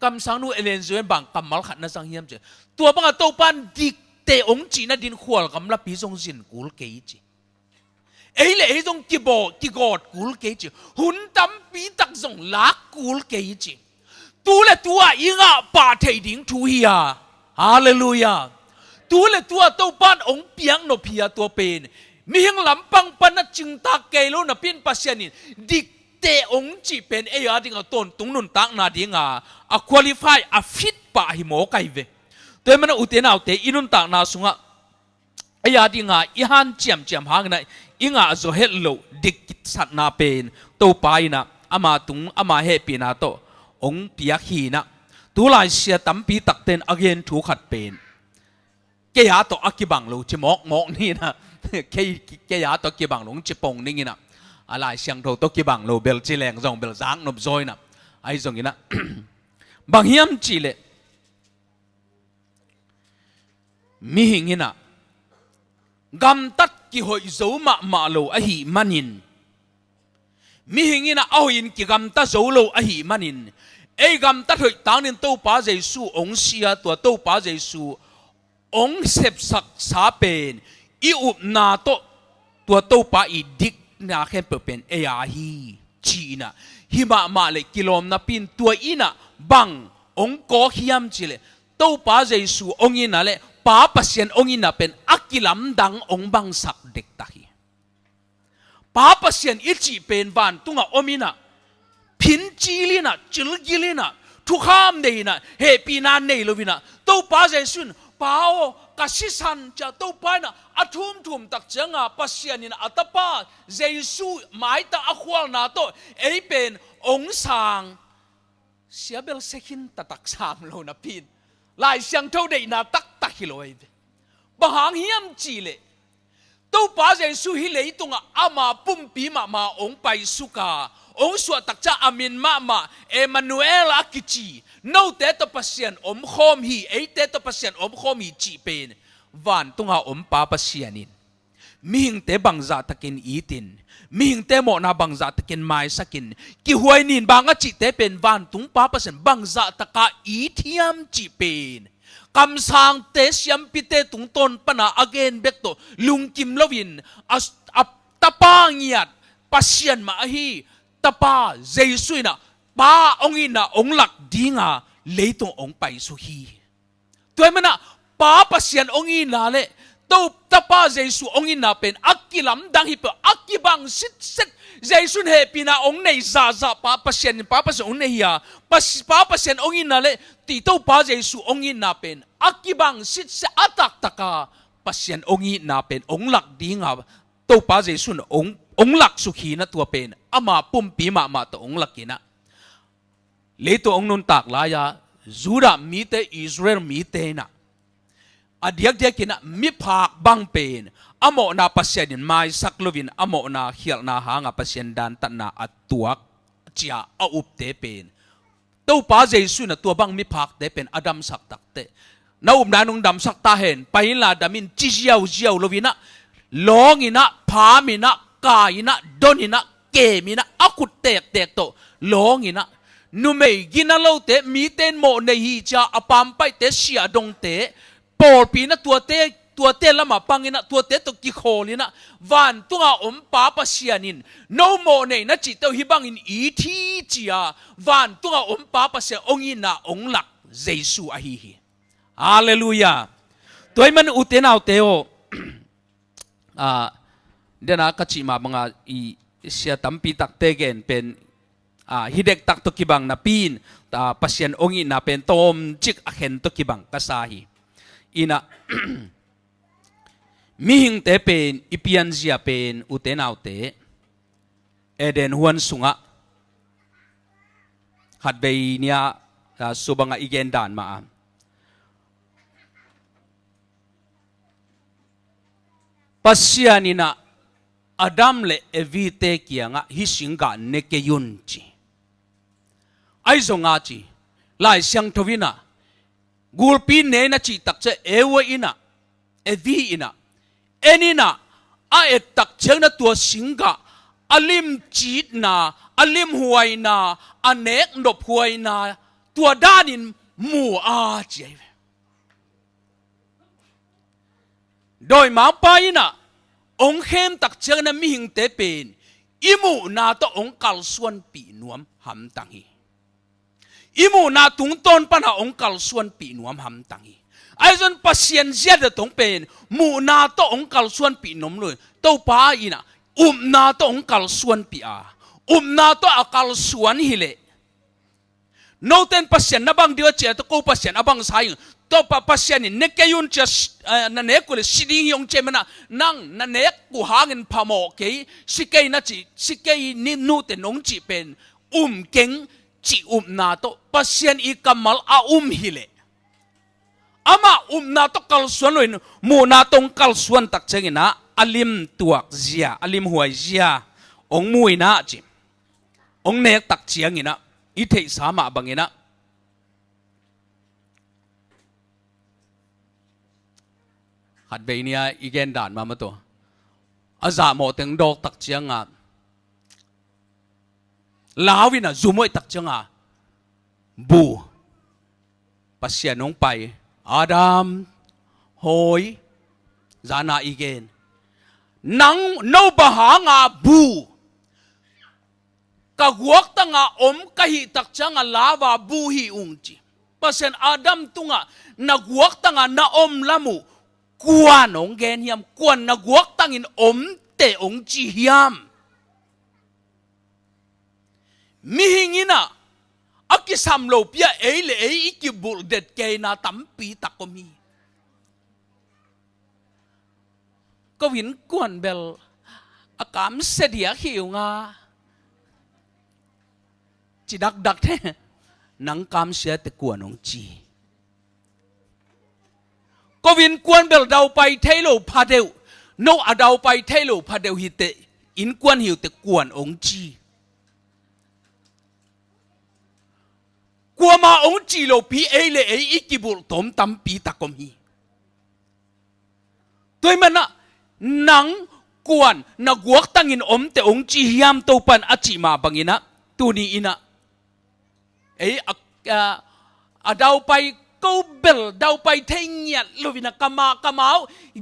กำสังนูเอเลนซเวนบังกำมัลขัดน่าสังเฮียมเจตัวบังตัวปันดิกแต่องจีน่าดิ้งขวลกำลับปีทรงสินกูลเกยจีเอ้ยเลยทรงกิบกิกอดกูลเกยจีหุ่นตั้มปีตักทรงลักกูลเกยจีตัวละตัวอิงะป่าเทดิ้งทุยาฮาเลลูยาตัวละตัวตัวปันองเปียงโนพิยาตัวเป็นมีหิงลำปังปันจึงตาเกลูนะพินปัสยานินดิกเตองจีเป็นเอยาดิงต้นตุงนุนตักนาดิงa qualify a fit pa hi mo kai ve toy mana uten autte inun tak na sunga aya dinga i han chiam hang na inga zo hello dik sat na pen to pai na ama tung ama he pi na to ong piak hi na tu lai sia tam pi tak ten again thu khat pen ke ya to akibang lo chi mok ni na ke ya to ki bang long chi pong ning ina alai siang tho to ki bang lo bel chi leng zong bel zang nop zoi na ai zong ina bang hiam chi le mi hing ina gam tat ki hoi zo ma lo a hi manin mi hing ina a hoin ki gam ta zo lo a hi manin ei gam tat hoi tang nin to pa jesu ong sia to pa jesu ong sep sak sa pen i up na to to pa i dik na khen pe pen e a hi chi na hi ma le kilom na pin tua ina bang ong ko hiam chile to pa jesu ong ina le pa pasien ong ina pen akilam dang ong bang sak dek ta hi pa pasien i chi pen van tunga omina pin chilina chilgilina thu kham neina he pina nei lovina to pa jesu pao kasisan cha to pa na athum tak changa pasianin atapa jesu mai ta akhwal na to ei pen ong sang siabel sekin tatak sam lo na pin lai siang tho dei na tak hiloi bahang hiam chile to pa jesu hi leitunga ama pumpi ma ong pai suka ong suwa takcha amin ma Emmanuel akichi no te to pasien om khom hi ei te to pasien om khom hi chi pen van tunga om pa pasianin mihing te bangza takin itin mihing te mo na bangza takin mai sakin ki huai nin banga chi te pen van tung pa pasien bangza taka ithiam chi pen คำสั่งเตสยมพิเตตุงตนปนา again เบกโตลุงกิมลวินตะปาเงียดปัสยันมาฮีตะปาเจสุยนะป้าองอินะองหลักดีงาเลยตรงองไปสุฮีตัวมันนะป้าปัสยันองอินะเลตัวตะปาเจสุองอินะเป็นอักกิลำดังฮิปอักกิบังสิทเจสุนเฮปินะองในซาป้าปัสยันองในฮียป้าปัสยันองอินะเลตีตัวป้าเจสุองอินะเป็นอักกิบังสิทอัตักตะกาปัสยันองอินะเป็นองหลักดีงาตัวป้าเจสุนองหลักสุขีนะตัวเป็นอามาปุ่มปีมาตัวองหลักกินะเลยตัวองนุนตักลายาจูดามีเตอิสราเอลมีเตนะอดียกเดียกินะมิพากบังเป็นอโมนาปัสยันไม่สักลวินอโมนาเขียลนาหางปัสยันดันตันนาอัตัวเจียอาอุบเตเป็นตัวป้าเจสุนะตัวบังมิพากเตเป็นอดัมสักตักเตนาอุบนานุงดัมสักตาเห็นไปลาดามินจิเจียวลวินะลองอินะพามินะกายนะดอนินะเกมินะอากุเตกโตลองอินะนุเมกินาโลเตมีเตนโมเนฮีจาอปามไปเตเสียดงเตปอลปีนะตัวเตละมาปังอินะตัวเตตกิโคลินะวันตัวอมป้าปัสยานินโนโมเนนะจิตเตฮิบังอินอีทีจียวันตัวอมป้าปัสยาองอินะองหลักเจสุอาฮีฮาเลลูยาตัวมันอุเตนเอาเตโอเดนะกัจจิมาบังอีเสียตัมปีตักเตเกนเป็นฮิเด็กตักตุกิบังนาปีนปัสยันองอินาเป็นตอมจิกอเข็นตุกิบังกษาฮีอินะมิหิงเตเป็นอิปิยันเซียเป็นอุเตนเอาเตเอเดนฮวนสุงะขัดเบยเนียสุบังอีเกนดานมาปัสยันินะอดัมเลเอวิเตกียงะฮิสิงกาเนเกยุนจีไอซงอาจีลายเสียงทวินะกูลปีเนนะจีตักเจเอวอินะเอวีอินะเอนินะอาเอตักเจนะตัวสิงกาอลิมจีดนาอลิมหวยนาอเนกนบหวยนาตัวด้านินมูอาจีโดยมาไปนะองเข้มตักเชิงนั้นมีหิงเตเป็นอิมูนาตัวองกัลส่วนปีนวมหำตังฮีอิมูนาตุงต้นปัญหาองกัลส่วนปีนวมหำตังฮีไอ้จนปัสยันเสียดตรงเป็นมูนาตัวองกัลส่วนปีนวมเลยตัวป้าอีนะนาตัวองกัลส่วนปีนาตัวอกัลส่วนฮิเลโนเทนปัสยันนับบังเดียวเจ้าตัวกูปัสยันนับบังสายตัวปัสยันนี่เนกยุนจะนั่นเนกุเลยสิดิ้งยงเจมันนั่งนั่นเนกูหาเงินพามอกเกยสิเกยนัจิสิเกยนี่นู่เตนองจีเป็นเก่งจีนาตัวปัสยันอีกำมัลฮิเลอามานาตัวกัลส่วนเลยมูนาตรงกัลส่วนตักเจงินะอลิมตัวเจียอลิมหวยเจียองมวยนะจิองเนกตักเจียงินะอีเทสามาบังงินะขัดเบยเนียอีเกนด่านมาตัวอาจารย์หมอถึงดอกตักเจียงลาวินะซูมวยตักเจียงบูปัสยานงไปอาดัมโหยจานาอีเกนนังโนบหางาบูกะวกตั้งอมกะหิตักเจียงลาวาบูฮิอุงจีปัสยานอาดัมตุงนักวกตั้งนาอมละมูกวนองเกนเฮียมกวนนักวักตั้งอินอมเตองจีเฮียมมิหิงินะอักิสามโลปียเอเลเออิกิบุลเด็ดเกนาตัมปีตักก็มีก็วินกวนเบลอากามเสดียหิวงาจีดักเทนังกามเสียแต่กวนองจีก็วินกวนเบลดาวไปเทโลพาเดวโนอดาวไปเทโลพาเดวฮิเตอินกวนหิวแต่กวนองจีกัวมาองจีโลพีเอเลเออิกิบุลตอมตัมปีตะกอมีตัวมันนะนังกวนนักวักตั้งอินอมแต่องจีฮิยามตัวปันอจิมาบังอินะตัวนี้อินะอดาวไป กูเบลดาวไปเทียนลูวินะกะมา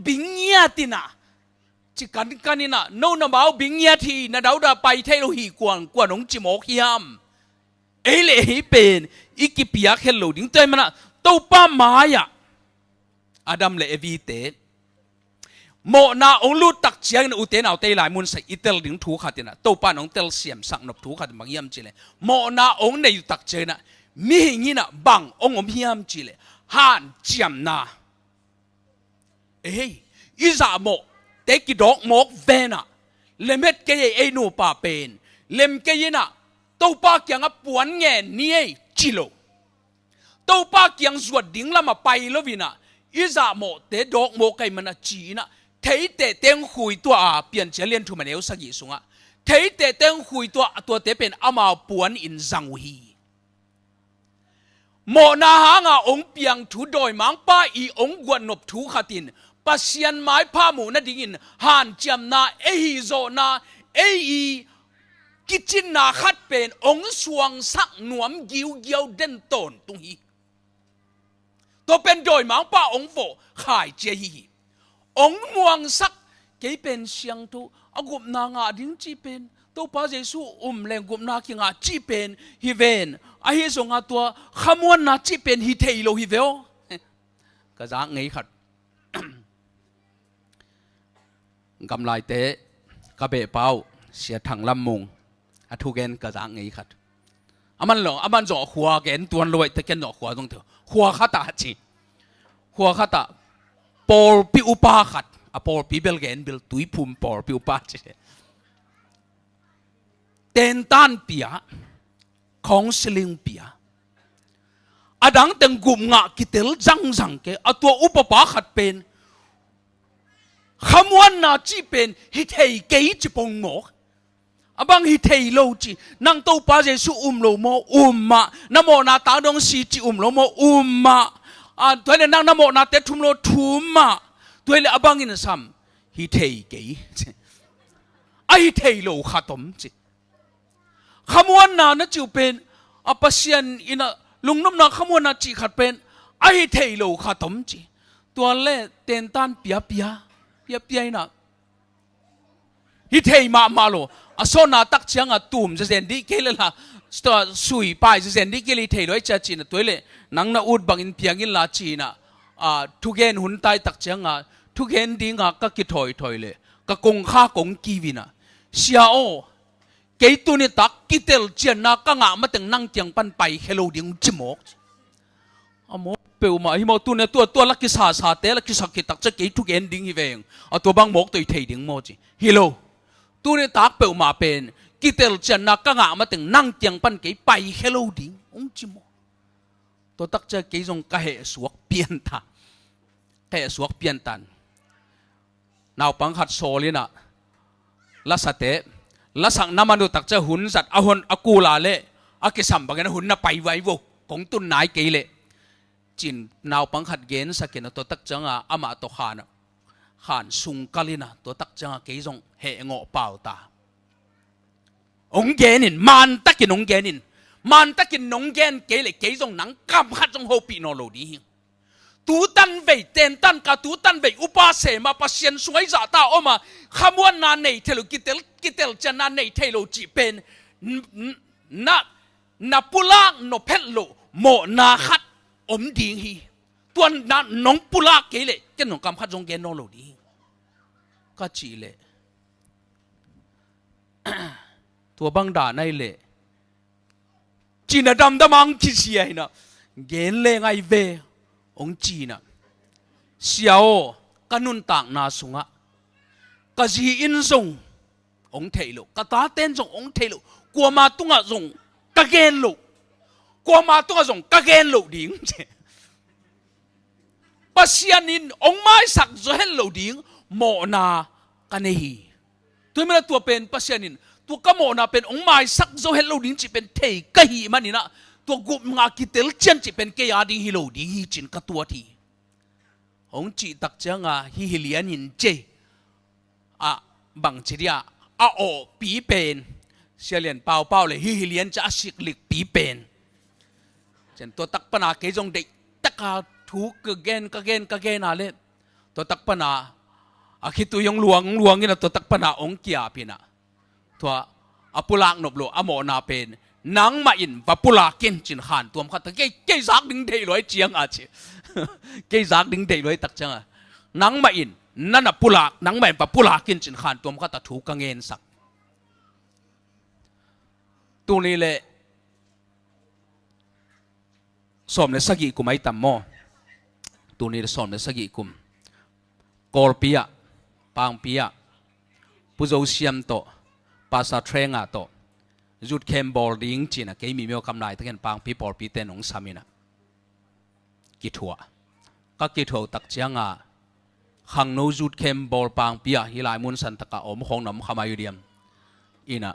บิงเงียตินะจิกันกันนี่นะโน่นมาเอาบิงเงียทีนะดาวดาไปเทโลหีกวนองจิโมกยามเอเล่เป็นอีกิปิยาเคลโลดิ้งเตยมันนะตัวป้ามายะอาดัมเลวีเตโมนาองลูตักเชียงอุเตนเอาเตลายมุนใส่อิตลดิ้งถูขัดนะตัวป้าน้องเตลเสียมสังนบถูขัดบางยามจิเลโมนาองในอยู่ตักเจนะมีหิงินะบังองอมยามจิเลฮันเจียมนาอิซาโมเตกิดอกโมกเวนะเลเม็ดเกยเอนูปาเป็นเลมเกยนะตัวป้าเกียงปวนเงี้ยนี่จิโลตัวป้าเกียงสวดดิ้งละมาไปแล้ววินะอิซาโมเตดอกโมกไกมันจีนะเทเตเต็งหุยตัวเปลี่ยนเจเลียนทุมันเอวสักยี่สุงะเทเตเต็งหุยตัวเตเป็นอามาปวนอินซังวีโมนาหางาองเปียงถูโดยมังป้าอีองกวนนบถูขัดินปัสยันไม้ผ้าหมูนาดิ่งหันจำนาฮิโซนากิจินนาขัดเป็นองสวงสักหนวมยิวเยียวเด่นต้นตรงนี้ตัวเป็นโดยมังป้าองโฟขายเจฮีองมวงสักเกี่เป็นเสียงตุอากุมนางาดิ้งจีเป็นตัวป้าเจสูแรงกุมนาคิงาจีเป็นฮิเวนไอ้เฮส่งอาตัวขมวนนาจีเป็นฮิเทโลฮิเวลก็จะไงขัดกำไรเตะกระเบะเป้าเสียถังลำมุงอาทุเกนก็จะไงขัดมันหลงมันจ่อหัวเกนตัวรวยแต่เกนจ่อหัวตรงเถอะหัวขัดตาจีหัวขัดตาปอลปิอุปาขัดปอลปิเบลเกนเบลตุยพุ่มปอลปิอุปาจีเต็นตันเปียของสลิงเปียอดังเต็งกุมงะกิเตลจังเกอตัวอุปปาขัดเป็นขมวนนาจีเป็นฮิเทเกยจิปงโมกบังฮิเทโลจีนังตัวป้าเจสุโลโมมานโมนาตาดงสีจิโลโมมาตัวเลนังนโมนาเตทุมโลทุมมาตัวเลอบังอินซัมฮิเทเกยไอฮิเทโลขัดตมจีขมวนนานะจิเป็นปัสยันอินะลุงน้ำนาขมวนนาจีขัดเป็นไอฮิเทโลขัดตมจีตัวเลเต็นตันเปียนะฮิเทมาโลอโซนาตักเชียงตุ่มจะเซนดีเกลละตัวสุยไปจะเซนดีเกลิเทโลจะจีนะตัวเลนังนาอุดบังอินเพียงอินลาจีนะทุกเกนหุ่นไตตักเชียงทุกเกนดิ้งก็กิถอยเลยก็กงข้ากงกีวินะเชียโอเกยตุนิตักกิเตลเจียนนักงะมาถึงนั่งเตียงปันไปเฮโลดิ้งจิโมกอโมเปิลมาฮิโมตุเนี่ยตัวลักกิสาเตลักกิสักกิตักจะเกยทุกเอ็นดิ้งฮิเวงตัวบางโมกตัวเทดิ้งโมจิฮิโลตัวเนี่ยตักเปิลมาเป็นกิเตลเจียนนักงะมาถึงนั่งเตียงปันเกยไปเฮโลดิ้งองจิโมตัวตักจะเกยจงกะเหสวกเปลี่ยนทางกะเหสวกเปลี่ยนตันนาวปังขัดโซลินะลัสเตละสังน้ำมันดูตักจะหุ่นสัตว์อาหุนอากูลาเล่อากิสัมบังกันหุ่นน่ะไปไว้โวของตุนนายเกยเล่จินนาวปังขัดเกณฑ์สักเกณฑ์ตัวตักจังอามาตัวขานสุงกาลินะตัวตักจังเกยจงเหงอเปล่าตาองเกนินมันตักกินองเกนินมันตักกินองเกนเกยเล่เกยจงหนังกำขัดจงโฮปีโนโลดีตูตันเวเตนตันกาตูตันเวอุปาเสมาปัสยันสวยจ่าตาออกมาขมวนนานในเทโลกิเตลจะนานในเทโลจีเป็นนาปุลากโนเพลโลโมนาขัดอมดิ่งฮีตัวนั้นน้องปุลากเกลเจนน้องกำขัดจงเกนโนโลดีก็จีเลตัวบังดาในเลจีนดำดมังคิเสียนะเกนเลงไอเวองจีนะเสียวกันุนต่างนาสุงะกะจีอินซงองเทโลกะตาเต้นซงองเทโลกัวมาตุงะซงกะเกนโลกัวมาตุงะซงกะเกนโลดิ้งปัสยานินองไม้สักจะเห็นโลดิ้งโมนากันเฮีตัวเมื่อตัวเป็นปัสยานินตัวก็โมนาเป็นองไม้สักจะเห็นโลดิ้งจีเป็นเทกะฮีมันนี่นะตัวกุมงากิเตลเจนจีเป็นเกียร์ดิ้งฮิโลดีฮิจินกัตัวทีองจีตักจังฮิฮิเลียนินเจบังจีเดียโอปีเป็นเสียเลียนเปล่าเลยฮิฮิเลียนจะสิกลิกปีเป็นเจนตัวตักปนาเกจงเด็กตัก กาถูกกเกนอะไรตัวตักปนาอาคิตุยงหลวงนี่นะตัวตักปนาองเกียพินะตัวอปุลักนบโลอโมนาเป็นนังมาอินปปุลักกินจินขานตัวมันก็เกยซักดึงเดยลอยเจียงอาชีเกยซักดึงเดยลอยตักจังนังมาอินนั่นน่ะปุลักนังมาอินปปุลักกินจินขานตัวมันก็ถูกกเงินสักตัวนี้เลยสมในสกิกุมไอตัมโมตัวนี้สมในสกิกุมกอลปียปางปียปุโจเซียมโตภาษาเทรงาโตจุดเข้มบอลดิ้งจีน่ะเกี่ยมีเมียวคำนายทั้งปางปีปอลปีเตนองสามินะกิทัวก็กิทัวตักเจียงอ่ะขังโนจุดเข้มบอลปางปียฮิลายมุนสันตะกะอมของน้ำขมายุเดียมอีน่ะ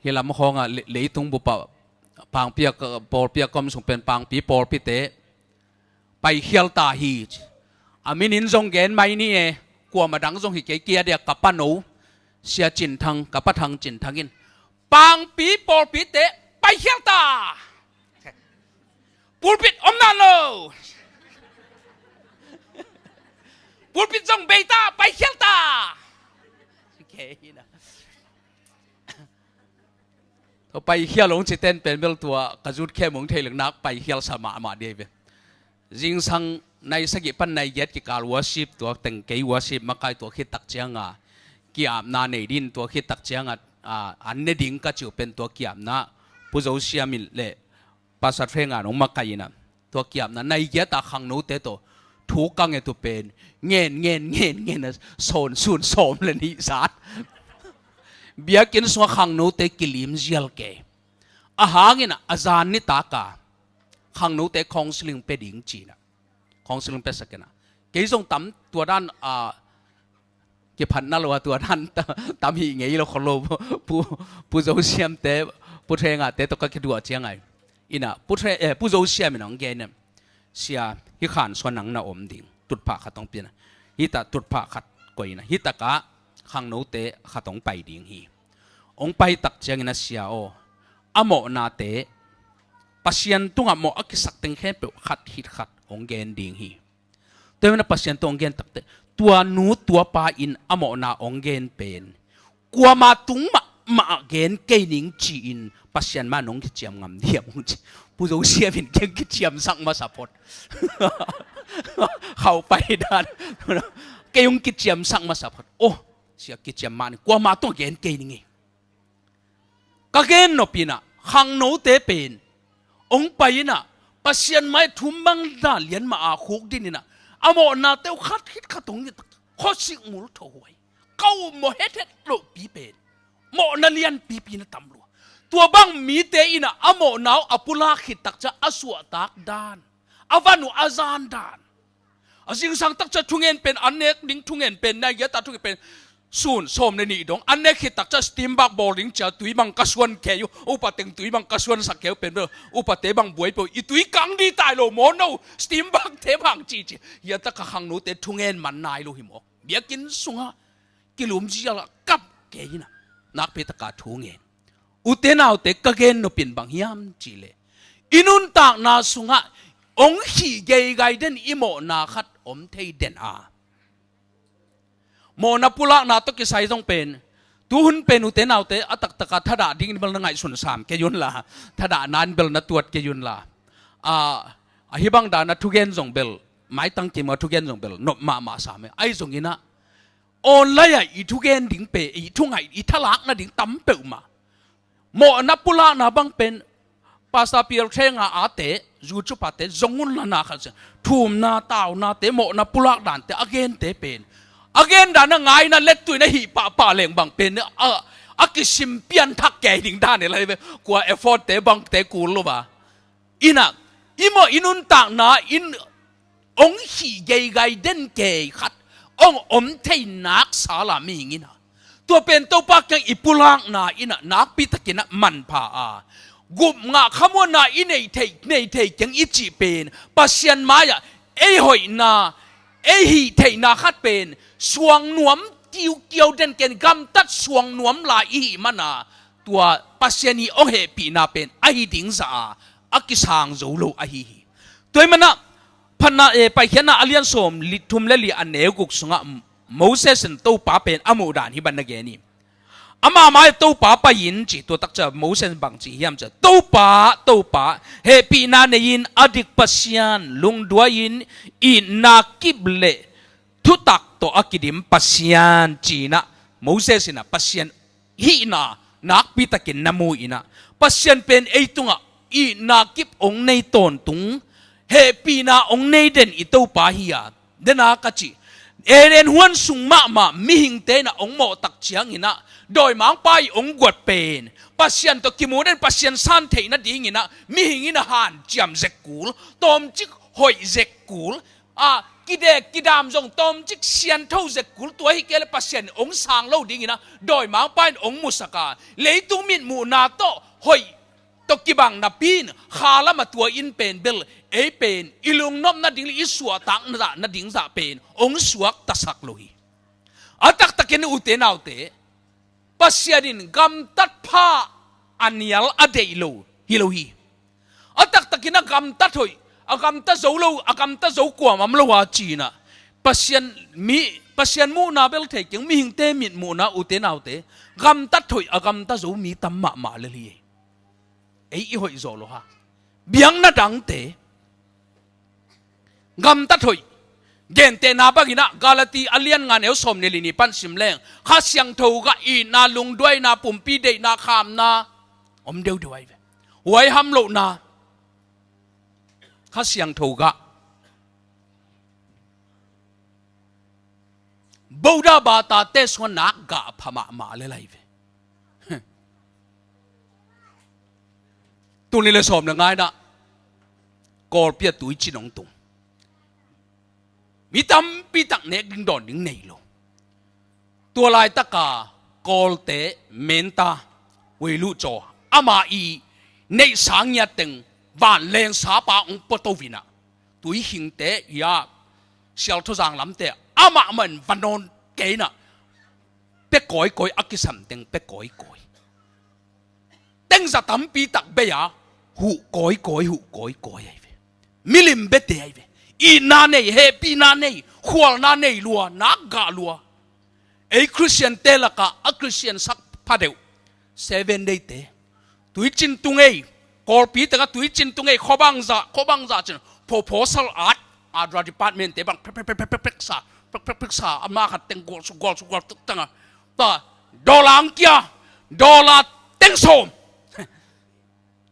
ฮิลามของอ่ะเลยตุงบุปปางปียปอลปียก็มีส่งเป็นปางปีปอลปีเตไปเฮียลตาฮีอามินินจงเกนไม่นี่เอกลัวมาดังจงหิเกียเดียกับปานูเสียจินทังกับปะทังจินทังอินปางปีปอลปีเตไปเฮียลตาปูปิดอมนาโลปูปิดจงเบต้าไปเฮียลตาโอเคนะเขาไปเฮียลงจิตเต้นเป็นเบลตัวกระจุดแค่มงเทลงนักไปเฮียลสมาเดียบจิงสังในสกิปันในเย็ดกิการวัชิบตัวแต่งเกยวัชิบมาไกตัวคิดตักเจียงอ่ะกิอาบนาในดินตัวคิดตักเจียงอ่ะอันเนดิ้งก็จะเป็นตัวกิอาบนาผู้เจ้าเสียมิลเล่ภาษาเฟรงอ่ะน้องมาไกนะตัวกิอาบนาในเย็ดตาขังนู้เตโตถูกกังเงตัวเป็นเงินโซนสูนโสมเลยนี่สัตเบียกินสวขังนู้เตกิลิมเจลเกอาหารเงินอาจารย์นิตากาขังนู้เตคองสลิงเป็ดหญิงจีนะของสลิงเป็ดสักนะเกี่ยงตั้มตัวด้านเกี่ยพันนั่นเลยว่าตัวด้านตั้มหีเงี้ยเราคนเราผู้เจ้าเสียมเตผู้เทงอ่ะเตตัวก็คิดดูว่าเจียงไงอินะผู้เจ้าเสียมน้องเกเนี่ยเสียฮิขานส่วนหนังน่ะอมดิ่งตุดผ่าขัดต้องเปลี่ยนฮิตาตุดผ่าขัดกวยนะฮิตากะขังนู้เตขัดต้องไปดิ่งฮีองไปตักเจียงนะเสียโออโมนาเตปัสยันตุงอโมอักษักเต็งแค่เปขัดฮิตขัดองเกนดิ่งฮีแต่เมื่อปัสยันตุงเกนตักเตตัวนู้ตัวปาอินอโมนาองเกนเป็นกลัวมาตุงมาเกนเกนิงจีนปัสยันมาน้องคิดเจียมงำเดียมผู้เจ้าเสียเป็นเก่งคิดเจียมสักมาสับพดเข้าไปด้านเกยงคิดเจียมสักมาสับพดโอ้เสียคิดเจียมมานี่กลัวมาตุงเกนเกนิงก็เกนนปีน่ะขังโนเตเป็นองไปน่ะปัสยันไม่ทุ่มบังดาเลียนมาอาคุกดินน่ะอโมนาเตวขัดฮิตขัดตรงนี้ข้อสิงมูลถวยเก้าโมเฮ็ดโลปีเป็นโมนาเลียนปีน่ะตำรวจตัวบังมีเตอิน่ะอโมนาวอปุลาขิดตักจะอสวตักดานอวานุอาจานดานอสิงสังตักจะทุ่งเงินเป็นอันเนกดิ้งทุ่งเงินเป็นนายยะตาทุ่งเงินเป็นสูนสมในนี่ดงอันเนกขิดตักจะสตีมบักบอลลิงจะตุยบังกระสวนแกอยู่อุปเต็งตุยบังกระสวนสักแกเป็นเบออุปเตบังบวยเปอีตุยกังดีตายโลโมโนสตีมบักเทบังจียะตะกะขังนูเตทุ่งเงินมันนายโลหิมอกเบียกินสุงะกิลุมจีละกับแกยินะนักเปตะกาทุ่งเงินอุเทนเอาเตกะเกนโนปินบังฮิมจีเลอินุนตากนาสุงะองฮีเกยไกเดนอิโมนาขัดอมเทเดนอาโมนาปุลักนาตกิไซจงเป็นตูหุนเป็นอุเทนเอาเตอตักตะกะทดาดิ้งเบลนังไงสุนสามเกยุนละทดานานเบลนัตวดเกยุนละฮิบังดานาทุเกนจงเบลไม่ตั้งกิมาทุเกนจงเบลนบมาสามไอจงอินะออนไลน์อีทุเกนดิ้งเปอีทุงไงอีทลักนาดิ้งตั้มเปอมาโมนับปุลานาบังเป็นภาษาเปียร์เชงอาเตจูจุปาเตจงุนลานาขัดทุ่มนาตาวนาเตโมนับปุลาดานเตอเกนเตเป็นอเกนดานง่ายนะเล็ดตุยนะหีป่าเหลงบังเป็นอักชิมเปียนทักแกดิ่งด้านอะไรแบบกว่าเอฟฟอร์เตบังเตกูลบ่าอินะอิโมอินุนต่างนาอินองหีเกยไกเดนเกยขัดองอมเทนักสาลามีงินะตัวเป็นตัวปักยังอิปุลังนาอินะนักปิตกินะมันพากุมงาขโมนาอินเทยังอิจิเป็นปัสยันมายะเอหอยนาเอหีเทนาขัดเป็นสวงหนวมเกี่ยวเด่นเกณฑ์กำตัดสวงหนวมลายอีมันตัวปัสยันีองเหปีนาเป็นไอดิ่งซา อากิสางโจโลอาฮีตัวมันนะพันนาไปเขียนนะอเลียนสมลิทุมเลลีอันเนกุกสงะโมเสสนตัวป้าเป็นอโมดานฮิบันนักเกนีอามาไม่ตัวป้าไปยินจีตัวตักจะโมเสสบังจีฮิมจะตัวป้าเฮปีนาเนยินอดิกปัสยันลุงดัวยินอินากิบเลทุตักตัวอากิดิมปัสยันจีนะโมเสสนะปัสยันฮีนานักพิตากินนามูอินะปัสยันเป็นไอตุงะอินากิบองในตอนตุงเฮปีนาองในเดนอิตัวป้าฮิยาเดนากจีเอเรนฮวนสุงมามิหิงเตนะองโมตักเชียงอินะโดยมังไปองกวดเป็นปัสยันตัวกิมูเดนปัสยันสันเทนะดิ่งอินะมิหิงอินะหันจำเซกูลตอมจิกหอยเซกูลกิเดกิดามจงตอมจิกเซียนเท่าเซกูลตัวฮิเกลปัสยันองสางเล่าดิ่งอินะโดยมังไปองมุสกาเลยตุมินมูนาโตหอยตกิบังนับปีนขาละมาตัวอินเป็นเบลเอเป็นอิลุงนอมนัดดิ่งอิสวตังนัดดิ่งจะเป็นองสวกตัสักลุยอัตักตะเกนอุเตนเอาเตปัสยานินกำตัดผ้าอันยัลอเดโลฮิโลฮีอัตักตะกินกำตัดหอยกำตัดโจโลกำตัดโจกว่ามัมโลวาจีนะปัสยันมูนาเบลเทกิงมีหิงเตมิดมูนาอุเตนเอาเตกำตัดหอยกำตัดโจมีตัมมาเลลีไอ้หอยโจโลฮะเบียงนัดังเตกำตัดหอยเกณฑ์เตนาบากินะกาลตีอเลียนงานเอวสมเนลินีปันสิมแรงข้าเสียงทูกะอีนาลุงด้วยนาปุ่มปีเดนาขามนาอมเดียวด้วยไว้ห้ำโลนาข้าเสียงทูกะบูดาบาตาเตสวนนักกะพม่ามาเลยไรตัวนี้เลยสมยังไงนะกอลเปียตุยจีนงตุงมีตั้มปีตักเนกดิ้งดอนดิ้งเนยโลตัวลายตะกากอลเตเมนตาเวลุจออามาอีในสังยาตึงบ้านเลงสาปาองปโตวินะตุยหิงเตยาเสียวทุจางลำเตอามามันวันนนเกนะเป็กก้อยอักกิสัมตึงเป็กก้อยตึงจะตั้มปีตักเบียหูก้อยไอ้เวมิลิมเบเตไอ้เวอีนาเนยเฮปีนาเนยขวลนาเนยลัวนักกาลัวไอ้คริสเตียนเตละกะอัคริสเตียนสักพัดเดียว7 day เตตุยจินตุงเอ้กอลปีแต่ก็ตุยจินตุงเอ้ขบังซาจนproposal art Adra department เตบังเพกษาอำนาจเต็งกอลสุกอลตั้งต่อดอลลาร์เกียดอลลาร์เต็งสม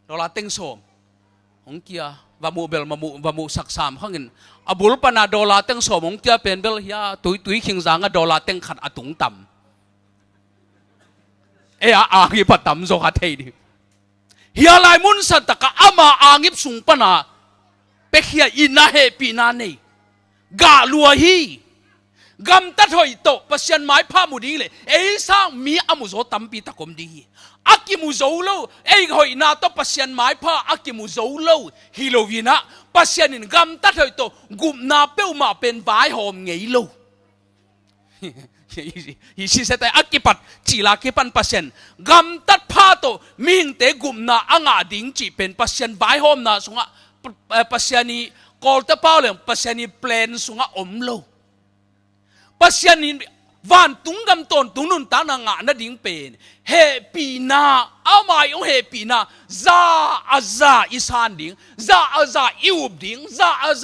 ดอลลาร์เต็งสมของเกียวามูเบลวามูสักสามข้างเงินอบุลปนาดอลลาร์เต็งสมของเกียเป็นเบลเฮียตุยขิงจางดอลลาร์เต็งขัดอตุงต่ำอางิบต่ำโซฮัดเฮดิเฮียลายมุนสัตตะกะอามาอางิบสุงปนาเป็กเฮียอินาเฮปีนาเนกาลัวฮีกำตัดหอยโตปัสยันไม้ผ้ามุดีเลยสร้างมีอามุโซตัมปีตะกมดีอากิมุโซโลหอยนาโตปัสยันไม้ผ้าอากิมุโซโลฮิโลวีนะปัสยันินกำตัดหอยโตกุมนาเป้ามาเป็นบายหอมไงโลฮิซิเซตอากิปัดจีลากิปันปัสยันกำตัดผ้าโตมิงเตกุมนาอ่างาดิงจีเป็นปัสยันบายหอมนาสุงะปัสยันีกอลตะเป้าเลยปัสยันีเพลนสุงะอมโลปัสยันนินวันตุงกำตนตุงนุนตานางานาดิ่งเป็นเฮปีนาเอามาองเฮปีนาซาอิสานดิ่งซาอิวบดิ่งซ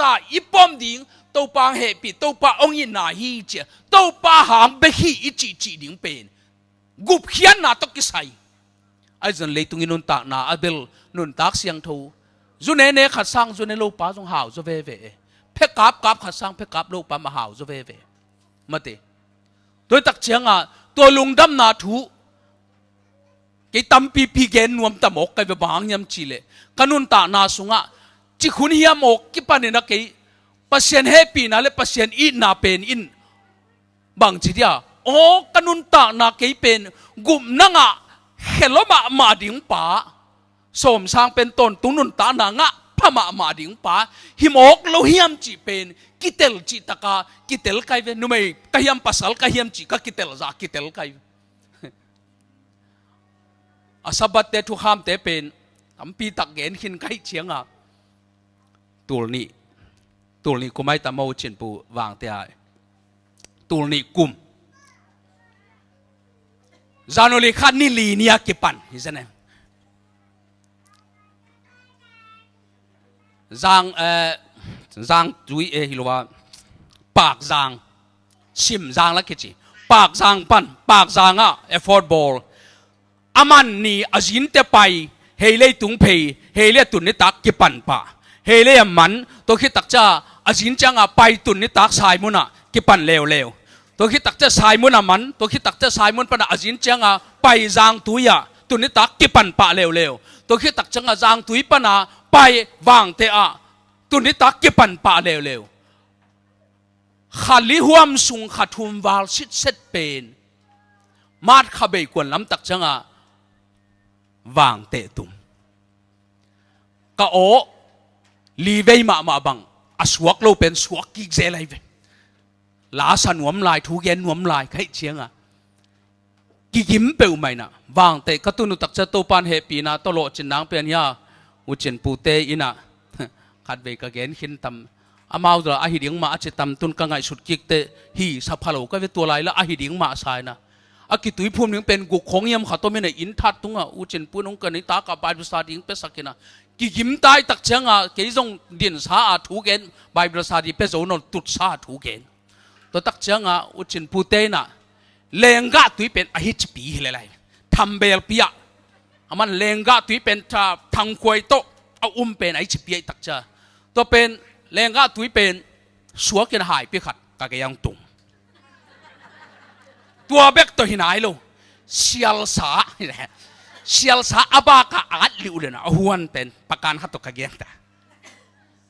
าอิปอมดิ่งตัวปังเฮปีตัวปังองยินนาฮีเจตัวปังหางเบฮีอิจิดิ่งเป็นกุบเขียนนาตกิไซไอ้จนเลยตุงนุนตานาอเบลนุนตักเสียงทูจุนเนขัดสังจุนเนโลปาจงหาวจุเวเพกับขัดสังเพกับโลปามาหาวจุเวมาเตตัวตักเชียงตัวลุงดำนาทูกิตัมปีเกนนวมตมอกไก่บางยำจีเลกันุนตานาสุงะจิคุนเฮียมอกกิปันนักไก่ปัสยันเฮปีนาเลปัสยันอินนาเป็นอินบางจีเดียโอ้กันุนตานาไก่เป็นกุมนังเฮลมาดิ่งป่าสมสร้างเป็นต้นตุนุนตานางะพม่ามาดิ่งป่าหิมอกโลหิมจีเป็นกิเตลจีตะกากิเตลไกเวนุเมย์กะหิมปัสสัลกะหิมจีกะกิเตลซากิเตลไกอาสับบัตเตทุขามเตเป็น ทำปีตักเกณฑ์ขินใกล้เชียงอ่ะตัวนี้กูไม่ตามเอาเชิญปูวางเตะตัวนี้กุมจานอลิขันนี่ลีเนียกิปันเห็นไหมจางจุยฮิลวาปากจางชิมจางละคิดจีปากจางปันปากจางอ่ะเอฟฟอร์ดบอลอามันนี่อาจินเตไปเฮเล่ตุงเพย์เฮเล่ตุนนิตักกิปันปะเฮเล่มันตัวคิดตักจ้าอาจินจังอ่ะไปตุนนิตักสายมุนะกิปันเลวตัวคิดตักจ้าสายมุนะมันตัวคิดตักจ้าสายมุนปะนะอาจินจังอ่ะไปจางตุยอ่ะตุนนิตักกิปันปะเลวตัวคิดตักจังอ่ะจางตุยปะนะไปวางเตะตุนนิตักกิปันปะเลวขันลิหวมสุงขัดทุมวาลชิดเซตเป็นมาดขบเบยกวนลำตักจังอ่ะวางเตะตุมก็โอลีเวย์มาบังอสวกโลเป็นสวกกิกเซลัยเวลาสันหวมลายทุกเย็นหวมลายใครเชียงอ่ะกิกิมเปลไหมนะวางเตะก็ตุนุตักจะโตปานเฮปีนะตลอดจินนางเป็นยาอุจินปูเตอินะขัดเวกเกนขินตำอามาอุตระอาหิดิงมาอาจจะตำตุนกังไงสุดกิกเตฮีสับพะโลก็เป็นตัวลายแล้วอาหิดิงมาสายนะอากิตุยภูมิยังเป็นกุกของยำขัดตัวไม่ในอินทัดตุงอ่ะอุจินปูนองกันในตากับไบเบิลสตาดิงเป็นสักกินะกิกิมตายตักเชียงอ่ะเกี่ยงดินสาอาถูกเกนไบเบิลสตาดิเป็นโซนนตุดสาถูกเกนตัวตักเชียงอ่ะอุจินปูเตนะเลงกาตุยเป็นอาหิจปีเลยทำเบลปีอ่ะมันเลงกาตุยเป็นทางควยโตเอาเป็นอาหิจปีตักเชียตัวเป็นเลงกาตุยเป็นสัวกินหายไปขัดกะเกยังตุงตัวเบกตัวหินายโลเชียลสาเชียลสาอบากาอัดลิวเลยนะหัวเป็นประกันขัดตัวกะเกยังแต่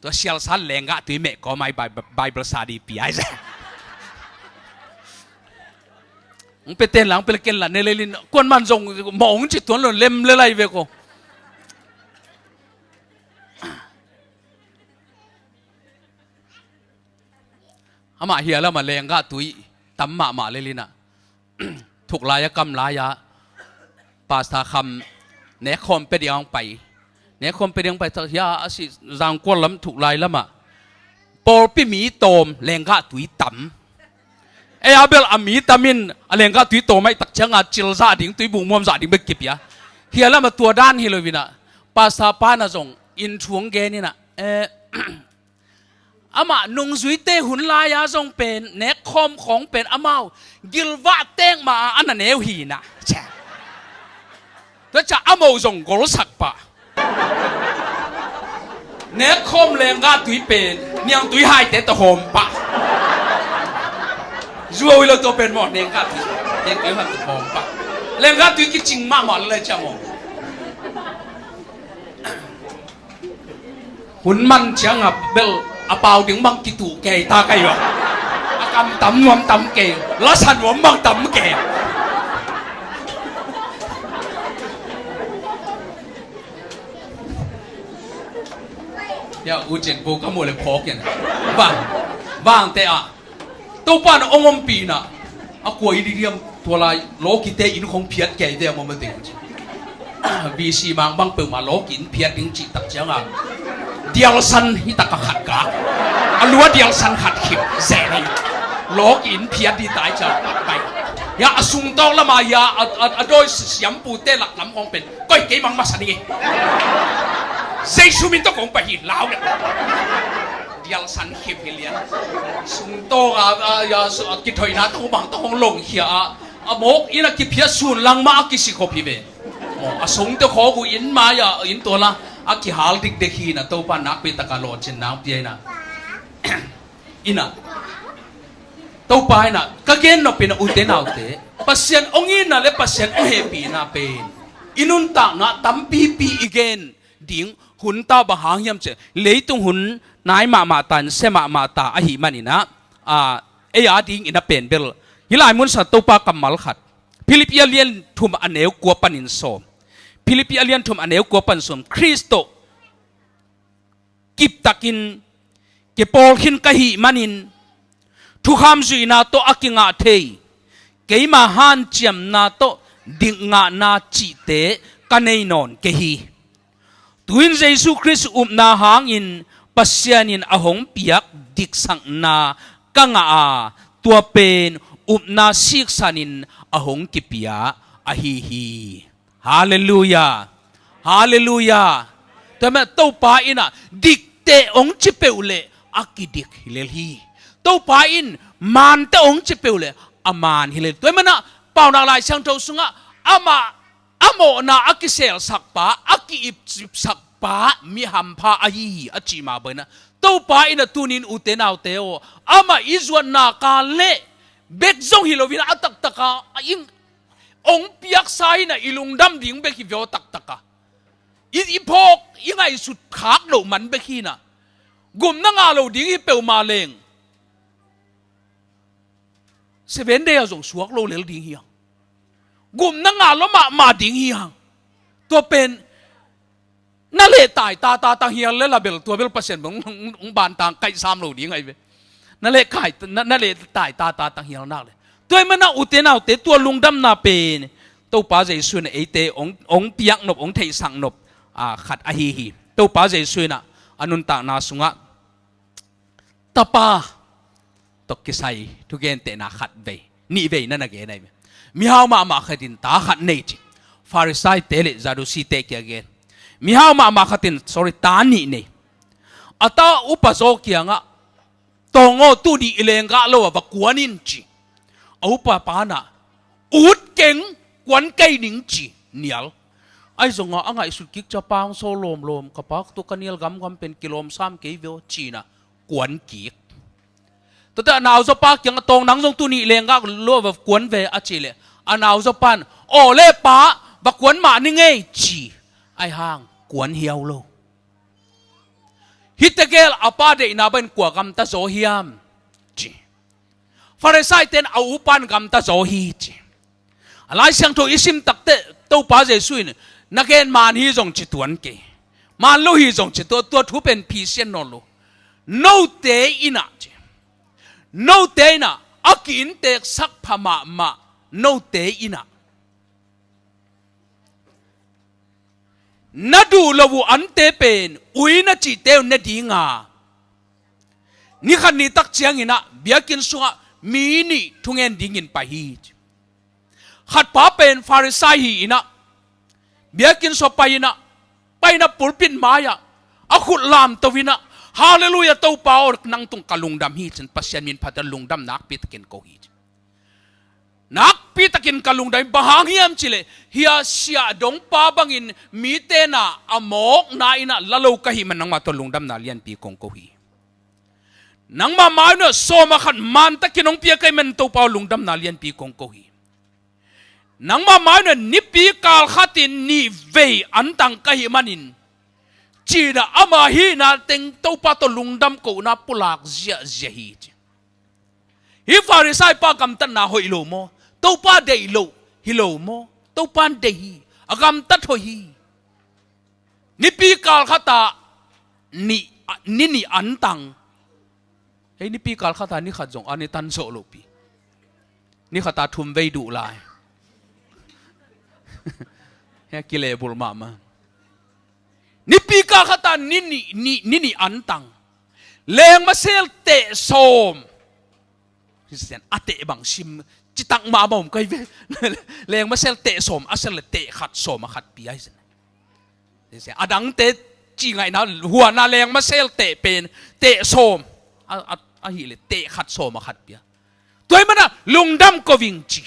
ตัวเชียลสาเลงกาตุยเมก็ไม่ไบเบิลสาดีปีไอ้เจ้มึงไปเต้นหลังไปเล่นหลังในเลยลินกวนมันส่งมองจิตตัวหล่นเล็มเลยไรเวโกอามาเฮียแล้วมาเลงก็ตุยตั้มมาเลยลินะถูกลายกรรมลายะปาสตาคำเนคอมเป็นยังไปเนคอมเป็นยังไปทยาอสิจางกวนล้ำถูกลายแล้วมาปอปิมีโตมเลงก็ตุยตั้มเออาเบลอามีตามินเลงก็ตุยโตไม่ตักเชงอาจิลซาดิ่งตุยบุงมวมซาดิ่งเบกิบยาเฮียแล้วมาตัวด้านฮิโลวินะปาสตาปานะจงอินช่วงเกนี่นะอามานุงสุยเตหุนลายาทรงเป็นเนคคอมของเป็นอามากิลวะเตงมาอันนั้นเอวหีนะแช่แล้วจะอามาทรงกอลสักปะเนคคอมเลงกาตุยเป็นเนียงตุยหายเตตะโฮมปะจัววิโลตัวเป็นหมดเนียงกาตุยเนียงตุยหายตะโฮมปะเลงกาตุยกิจริงมากหมดเลยจ้าโมหุ่นมันเชียงอ่ะเบลอาเปล่าถึงบางกิตุเกยตาไกวะอากำตำนวมตำเกยละสันวมบางตำเกยเดี๋ยวอุจินปูก็มัวเลยพกอย่างบ้างแต่อะตัวป้านองค์ปีน่ะอะกลัวอีเดียมตัวลายโลกิเตอินคงเพียดเกยเดียวมันไม่ติดบีซีบางเปิดมาโลกินเพียดดิ้งจิตตักเจ้าอ่ะเดียวสันฮิตะขัดกะอันรู้ว่าเดียวสันขัดขิบแสงโลกินเพียดีตายจะตัดไปยาสุงตองละมายาโดยเสียมปูเตหลักลำของเป็นก็เกี่ยมังมาสันนี่เซซูมินต้องของไปหินลาวเนี่ยเดียวสันขิบเฮียสุงตองยากิถอยนาต้องบังต้องลงเฮียโมกอินักกิเพียสุนลังมากิสิโคพิเวสุงเตขอกูอินมายาอินตัวละอากิฮัลดิกเดคีนะตัวปานักเป็นตะการโลจินน้ำเปียนะอินะตัวปายนะก็เกณฑ์นเป็นอุเทนเอาเตะปัสยันองอินะเลปัสยันอุเฮปีนะเป็นอินุนตางนะตั้มปีอีเกนดิ่งหุ่นตาบะหางยำเจเลยตุงหุ่นนายมาตันเสมาตาอหิมันนะเอียดิ่งอินะเป็นเบลฮิลายมุนสัตตัวปากำมัลขัดฟิลิปปิเลียนทุ่มอันเอวกัวปันินโซฟิลิปปิเลียนทุ่มอันเอวกัวปันสมคริสโตกิบตักินเก็บโอลขินกะหิมันินทุกคำสุยนาโตอากิงาเทยเกี่ยมาฮันเจียมนาโตดิ่งงานาจิเตกันเนนอนเกหี tuin Jesu Christ na hangin pasyanin ahong piak dik sang na kanga a tua pen na siksanin ahong kipia ahihi. Hallelujah. Hallelujah. Tama tau pa ina dikte ong chipeule akidik hilelhi. Tau pa in man te ong chipeule aman hilel. Tama na pau na lai sang tau sunga amo na akisel sakpa aki ip sakpa mi hampa ahi achi ma bena. Tau pa ina tunin utenaw teo ama izwan na kale bekzong hilovina atak taka ing ong piak sai na ilungdam ding beki vyo tak taka. Ipok ingay sut khak lo man beki na. Gum na nga lo ding ipeu maleng. 7 days zong suak lo lel ding hiang. Gum na nga lo ma ding hiang. To pen na le tai ta hiang le label to bel pasen bong ban tang kai sam lo ding ai be. Na le kai na le tai ta hiang na le. Toy mana utenaw te tua lungdam na pen. To pa Jesu na ete ong piak nop ong thei sang nop khat a hi. To pa Jesu na anun ta na sunga. Tapa tok kisai tu gen te na khat ve. Ni ve na ge nai. Mi haw ma khatin ta khat nei chi. Pharisai te le Zadusi te kya gen. Mi haw ma khatin sorry ta ni nei. Ata upazo kya nga tongo tu di ilenga lo wa kuanin chi. Au pa na ut keng kwan kai ning chi nial ai zonga anga isu kik cha pang so lom kapak tu kanial gam pen kilom sam ke vio china kwan kik to ta naw zo pa kyang tong nang zong tu ni lenga lo wa kwan ve a chile anaw zo pan o le pa ba kwan ma ni nge chi ai hang kwan hiaw lo hitagel apa de ina ban kwa gam ta zo hiam Pharisai ten au upan gam ta zo hi chi alai sang to isim takte to pa Jesu in naken man hi jong chi tuan ke man lo hi jong chi to thu pen pi sian no lo no te ina chi no te ina akin te sak phama ma no te ina nadu lowu ante pen uina chi te ne dinga ni khan ni tak chiang ina biakin sunga mini thungen dingin pa hi khat pa pen Pharisai hi ina biakin so pa ina pulpin maya akhut lam tawina hallelujah to pa or nang tung kalungdam hi chen pasyan min phatar lungdam nak pitakin ko hi nak pitakin kalungdam bahang hiam chile hiya sia dong pa bangin mite na amok na ina lalo kahi man nang mato lungdam na lian pi kong ko hi nang mamay na so makan man ta kinong pia kay men to pa lungdam na lian pi kong ko hi nang mamay na ni pi kal khatin ni ve antang kahi manin china ama hi na teng to pa to lungdam ko na pulak zia hi hi Pharisai pa kam tan na hoi lo mo to pa dei lo hilo mo to pan dei agam tat ho hi ni pi kal khata ni antang hey ni pi kal khata ni khat jong ani tan so lo pi ni khata thum vei du lai he kile bul mama ni pi kal khata ni antang leng ma sel te som Christian ate bang sim chitang ma mom kai ve leng ma sel te som asel te khat som khat pi ai sen adang te chi ngai na huwa na leng ma sel te pen te som a hi le te khat so ma khat pia toy mana lungdam ko wing chi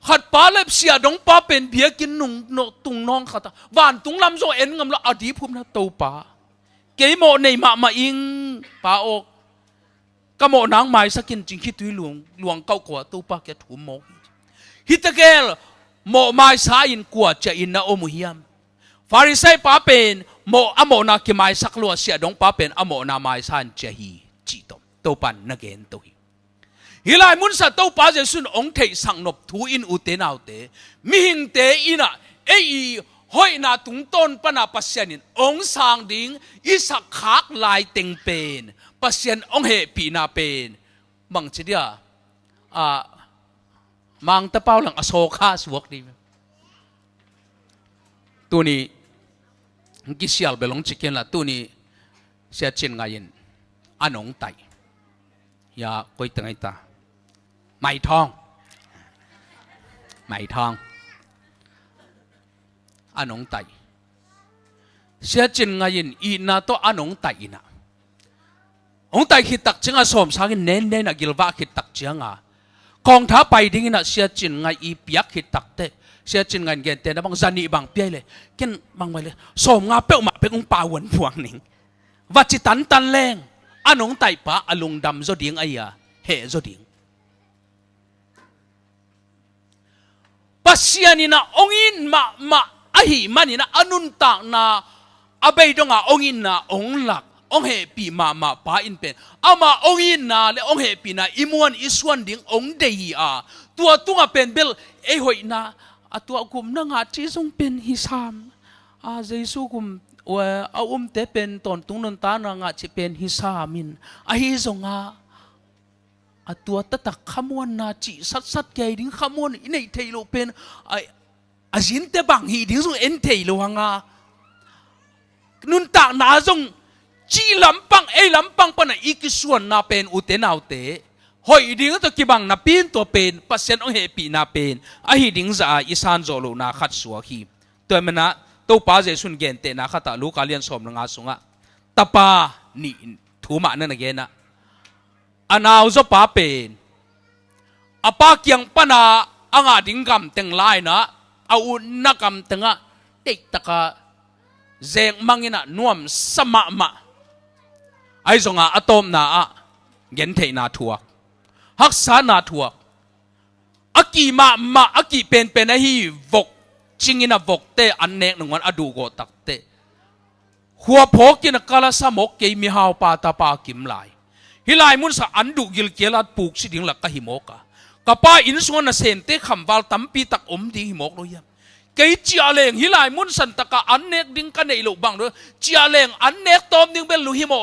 khat pa lep sia dong pa pen bia kin nung no tung nong khata wan tung lam zo en ngam la adi phum na to pa ke mo nei ma ing pa ok ka mo nang mai sakin ching khi tui luang kau ko to pa ke thum mo hitagel mo mai sa in kwa cha in na omu hiam Pharisai pa pen mo amo na ki mai saklo sia dong pa pen amo na mai san cha hi chi to to pan na gen to hi hilai mun sa to pa Jesu ong thei sang nop thu in u te nau te mi hing te ina ei hoi na tung ton pana pasyanin ong sang ding isak khak lai teng pen pasyan ong he pi na pen mang chidia mang ta pau lang aso kha suak di tu ni กิเชียลเบลงชิคเก้นละตัวนี้เสียจินไงยินอันองไตอย่าคุยตั้งไงตาไม่ทองอันองไตเสียจินไงยินอีน่าตัวอันองไตอีน่ะองไตคิดตักจังอาสมสังเน้นนักกิลวะคิดตักจังอากองท้าไปดิ้งน่ะเสียจินไงอีเปียกคิดตักเตเสียจินไงเกนเตนะบางจันนี่บางเปียเลยเกนบางไปเลยสมงาเปลมาเป็นองป่าวนพวงหนิงวัจิตันแรงอันองไตปะอลุงดำโจดิงไอ้ยาเฮโจดิงปัสยานี่นะองอินมาไอ้มันนี่นะอนุนตักนะอาเบยดงอาองอินนะองหลักองเฮปีมาป้าอินเป็นอามาองอินนะและองเฮปีนะอิมวนอิสวนดิ่งองเดียตัวตัวเป็นเบลเอหอยนะตัวกุมนังอาจีทรงเป็นฮิสามเจสุกุมเอาเตเป็นตอนตุงนันตานังอาจีเป็นฮิสามินฮิซงตัวตักขมวนนาจีสัดแกดิ้งขมวนอินเทโลเป็นจินเตบังฮีดิ้งทรงเอ็นเทโลหังนุนตานาทรงจีลำปังลำปังปนอีกส่วนนาเป็นอุเตนเอาเตหอยดิ้งตัวกิบังนาเป็นตัวเป็นปัสเซนองเฮปีนาเป็นฮิดิ้งจะอิสานโจโลนาขัดสัวฮีตัวมันนะตัวป้าเจสุนเกนเตนาขัดตาลูกาเลียนสมนงาสุงะตาป้านี่ถูมานั่นเกนะอันเอาจะป้าเป็นป้าเกียงปนาอ่างดิ้งกำเต็งไลนะเอาอุนนักกำเต็งเด็กตะกะเจงมังยินะนวมสมะไอ้สงอะตอมนาเงินเทนาทัวฮักษานาทัวอากีมาอากีเป็นไอ้ฮีวกจิงินะวกเตอันเนกหนึ่งวันอดูโกตักเตหัวพกกินกาลสมกเกมีฮาวปาตาปากิมไลฮิไลมุนสะอันดูกิลเกลัดปูกสิดิ่งหลักกะหิมกะกับป้าอินส่วนน่ะเซนเตคำวาลตัมปีตักดิ่งหิมกเลยยังเกยจีอาเลงฮิไลมุนสันตะกะอันเนกดิ่งกันในลูกบังด้วยจีอาเลงอันเนกตอมดิ่งเป็นลุงหิมก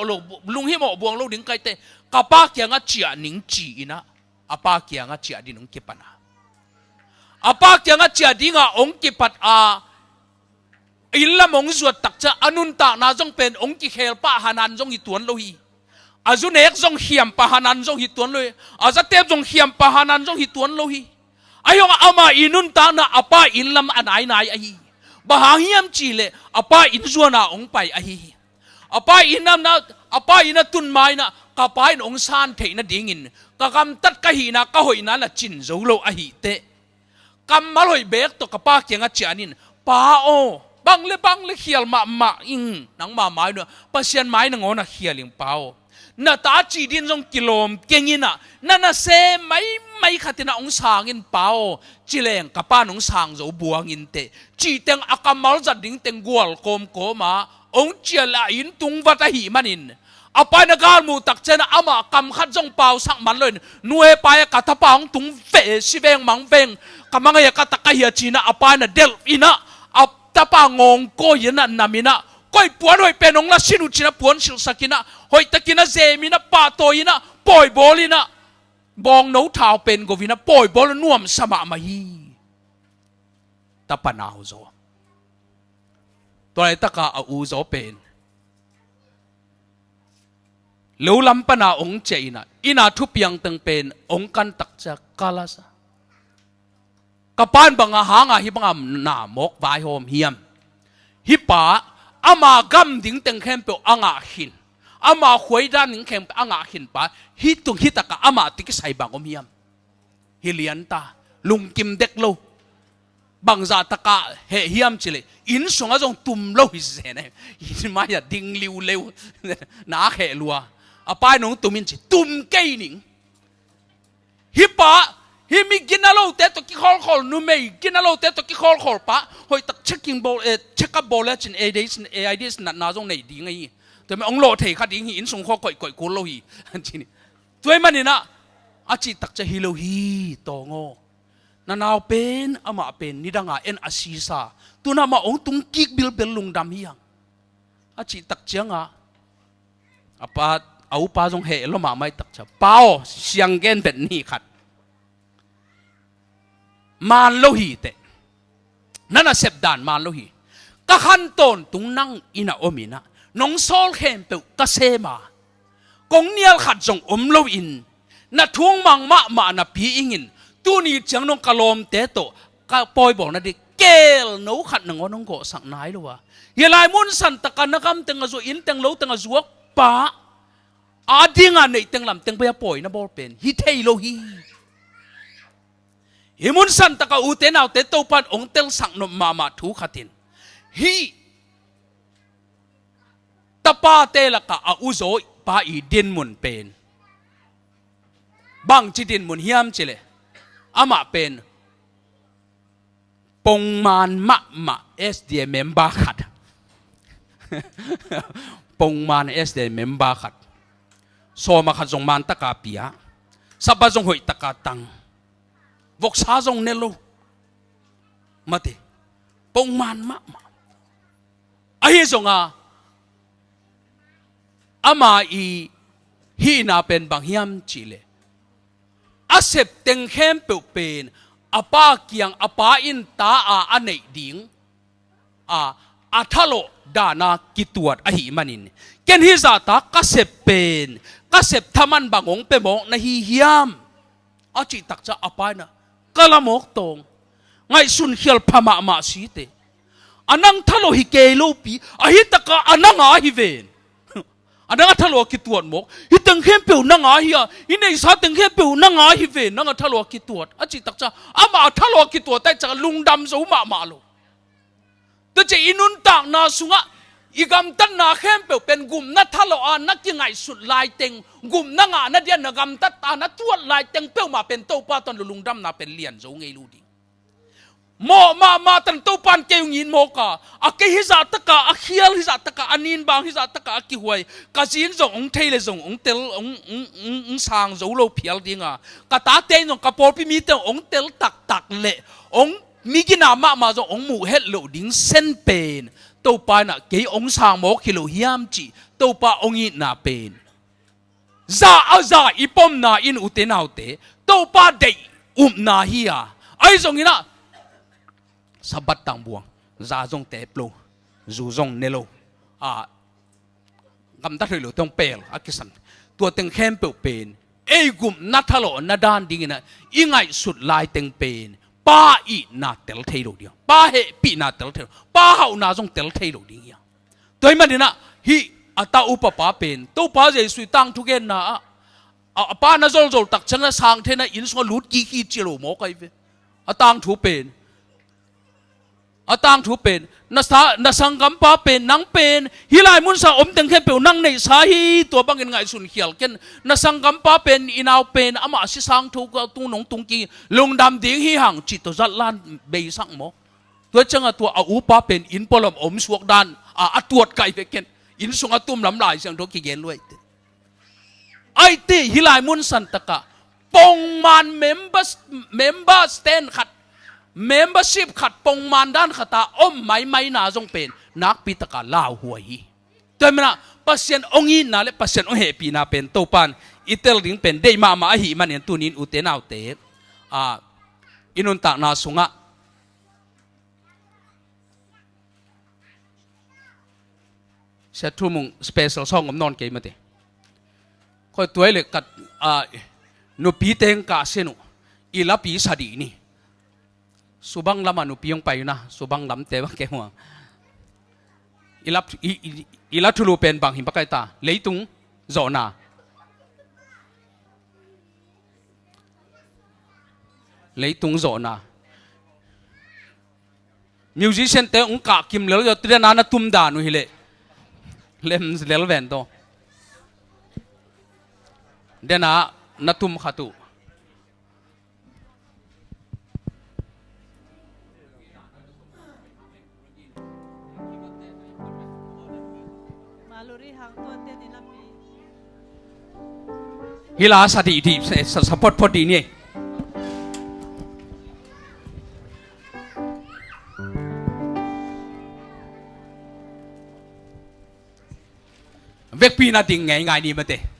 ลุงหิมกบวงลูกดิ่งไกเตกับป้าเกียงจีอานิงจีนะป้าเกียงจีอาดิ่งกิปันป้าเกียงจีอาดิ่งองกิปัดอิลละมงสวดตักจะอนุนตานาจงเป็นองกิเคลป้าฮานันจงหิตวนลุยอาจุเนกจงเขียมป้าฮานันจงหิตวนลุยอาจะเทพจงเขียมป้าฮานันจงหิตวนลุยไอ้ยองอามาอินุนตานาป้าอินลำอันไหนไอ้บาหางเฮียมจีเลป้าอินจวนาองไปไอ้ป้าอินนำนะป้าอินตุนไม้นะกับป้าอินองซานเทนะดิ่งินกับคำตัดกะหีนะกะหอยนั้นละจินโจโลไอ้เตกำมาลอยเบกตัวกับป้าเกียงจีอานินป้าโอบังเลเขียลมาอิงนังมาไม้เนอะปัศยันไม้นังโอนะเขียลิงเปล่าน่ะตาจีดินจงกิโลมเก่งินะนั่นน่ะเซไม่ขัดนะองสางินเปล่าจีเลงกับป้าองสางโจบัวงินเตจีเต็งอากามัลจัดดิ้งเต็งกัวลโกมาองเจียละอินตุงวัตหิมันินป้านกาลมูตักเจนะอามากำขัดจงเปล่าสักมันเลยนัวไปกัตป้าองตุงเฟสิเวงมังเวงกำมังยกัตตะกะเฮียจีนะป้าน่ะเดลอินะตาปางงก็ยันนามินะก็ปวนหอยเป็นองละสินุจินะปวนสิลสกินะหอยตะกินะเจมินะป้าโตยินะปอยบอลินะบองนูท้าวเป็นกวินะปอยบอลน่วมสมามาฮีตาปนาวโซตัวไอ้ตะกาอูโซเป็นลูลำปนาองเจนะอินาทุบยังตึงเป็นองกันตักจะกาลาสกับป้านบังอาหางฮิบังอามนามกวายโฮมเฮียมฮิปะอามากำดิ้งเต็งเข้มเปอ่างอาหินอามาหวยด้านดิ้งเข้มเปอ่างอาหินปะฮิตุงฮิตะกะอามาติกใส่บังอมเฮียมฮิเลียนตาลุงกิมเด็กโลบังซาตะกะเฮียมจิเลอินสงอาจงตุ่มโลฮิเซนอินมาอย่าดิ้งลิวเลวนาเขลัวอาป้ายน้องตุ่มินจิตุ่มเกยนิงฮิปะฮิมิกินอะไรเตะตกิคอลนูเมย์กินอะไรเตะตกิคอลปะหอยตักเช็คกิ้งบอลเช็คกับบอลแล้วจินAIDs น่าจงไหนดีไงแต่ไม่องโลเทขัดดิ้งอินส่งข้อก่อยกูโลฮีจินี่ตัวมันนี่นะอาจิตักจะฮิโลฮีโตงอนั่นเอาเป็นอามาเป็นนี่ดังอาอาซีซาตัวน่ามาองตุงกิกบิลเบลลุงดำฮียังอาจิตักเจียงป้าเอาป้าจงเฮลมาไม่ตักจะเป้าเสียงเกนเป็นนี่ขัดมานโลหิเตนั่นน่ะเสพดานมานโลหิ ก็ขันต้นตุงนั่งอินาอมินะน้องโซลเข้มเปก็เซมากงเนียลขัดจงโลอินนัดทวงมังมานับปีอิงินตัวนี้จังน้องกะลมเตโตก็ปอยบอกนะดิเกลนูขัดนังน้องโกสังนายลัวเฮลายมุนสันตะกันนักำเต็งอาจูอินเต็งโลเต็งอาจูป้าอาดิงานในเต็งลำเต็งไปปอยนะบอลเป็นฮิเทโลฮีฮิมุนสันตะกะอูเตนเอาเตโตปันองเต็งสังนมาถูขัดินฮีตะปาเตละกะอูโซปาอีดินมุนเป็นบางจิดินมุนเฮียมจิเลอามาเป็นปงมานมาSDA member ขัดปงมานSDA member ขัดโซมาขัดจงมันตะกาปียสับจงหอยตะกาตังวกซาจงเนโลมาเตปงมานมาไอ้จงอามาอีฮีนาเป็นบางเฮียมจิเลอาเสพเต็งเข้มเปเป็นอาป้าเกียงอาป้าอินตาอันไหนดิ่งอาทะโลดานากิตวดอหิมันินเกณฑ์ฮิซาตากเสพเป็นกเสพทมันบางองเป็นมองนะฮิเฮียมอาจิตักจะอาป้านะกะละมกตงไงสุนเขียลพม่ามาสีเตอันนั้นทะโลฮิเกโลปีอาฮิตะกะอันนั้นฮิเวนอันนั้นทะเลาะกิตวดหมกฮิตังเข้มเปียวนั่งอาฮีฮิในสาตังเข้มเปียวนั่งอาฮีเวนนั่งทะเลาะกิตวดอาจิตักจะอามาทะเลาะกิตวดแต่จะลุงดำสูมาโลแต่จะอินุนต่างนาสุงะอีกำตันนาเข้มเปียวเป็นกลุ่มนัททะเลาะนักยังไงสุดลายเต็งกลุ่มนั่งนัดเดียนนักำตัดตานัดตัวลายเต็งเปียวมาเป็นโตป้าตอนลุงดำนาเป็นเลียนสูงไงลูดีโมมาตันตู้ปันเกี่ยวยินโมกะอาเกฮิซาตะกะอาเคียลฮิซาตะกะอานินบางฮิซาตะกะอากิหวยกะจินจงองเทเลจงองเตลองสางโจโลเพียลดิงะกะตาเตนงกะปอปิมีเตองเตลตักเละองมีกินามาจงองหมู่เฮ็ดโลดิงเส้นเป็นตู้ปานะเกยองสางโมกิโลเฮียมจีตู้ปาองยินาเป็นซาอีปอมนาอินอุเตนาอุเตตู้ปาเดนาฮียไอจงอินะsabat tang buang zazong teplo zuzong nelo gam ta thilo tong pel akisan tua teng khem pe pen gum nathalo nadan dingina ingai sut lai teng pen pa I na tel thailo dia pa he pi na tel thailo pa hau na jong tel thailo ding ya toy manina hi ata upa pa pen to pa je sui tang thu gen na pa na zol tak changa sang thena in so lut ki chilo mo kai ve atang thu pen atang thu pen na sangam pa pen nang pen hilai mun sa om teng khe pe nang nei sa hi to bangin ngai sun khial ken na sangam pa pen inaw pen ama si sang thu ka tu nong tung ki lung dam ding hi hang chi to zat lan be sang mo to changa to a u pa pen in polom om suak dan atuat kai ve ken in sung atum lam lai sang to ki gen loi ai te hilai mun san taka pong man member stand khat membership ขัดปงมันด้านขตาอมไม่นาจงเป็นนักปิตกาลาวหัวฮีแต่เมื่อปัสเซียนองอินนาและปัสเซียนองเฮปีนาเป็นโตปันอิตาลีเป็นได้มาหีมันเห็นตัวนี้อุเตนเอาเตอินุนตากนาสุงะเสร็จทุ่มสเปเชียลซองกับนอนเกย์มาเตคอยตัวเล็กกัดนุปีเตงกาเซนุอีลาปีสดีนี่subang lama nu piong payu na subang lam te bang ke huang ilap thulu pen bang him pakai ta leitung zona leitung zona musician te ung ka kim lel yo tre na tum da nu hile lem lel ven to dena na tum khatu hila sadi di support podi ni vek pi na ding ngai ni mate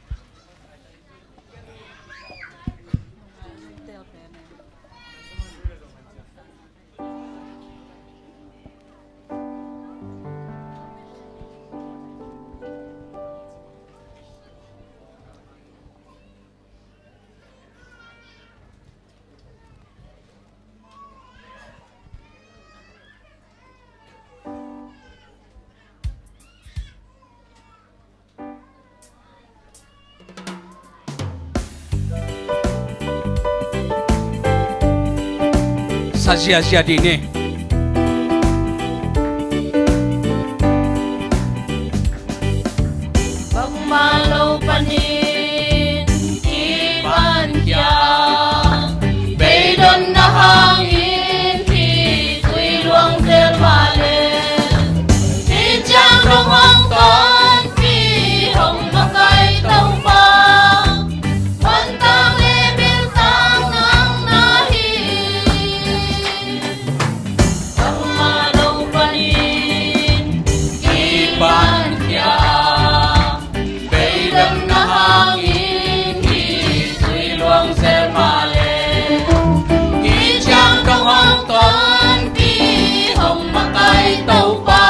sa siya din eh. Pagmalaw panin, iban kya, Beidon na hangin, tuy luang termalen, Ijang rohang ton, hong makay tau pa, Pantang lebil tangang nahi. Pagmalaw panin, iban kya, Beidon na hangin, tuy luang termalen, Ijang rohang ton, hong makay tau pa,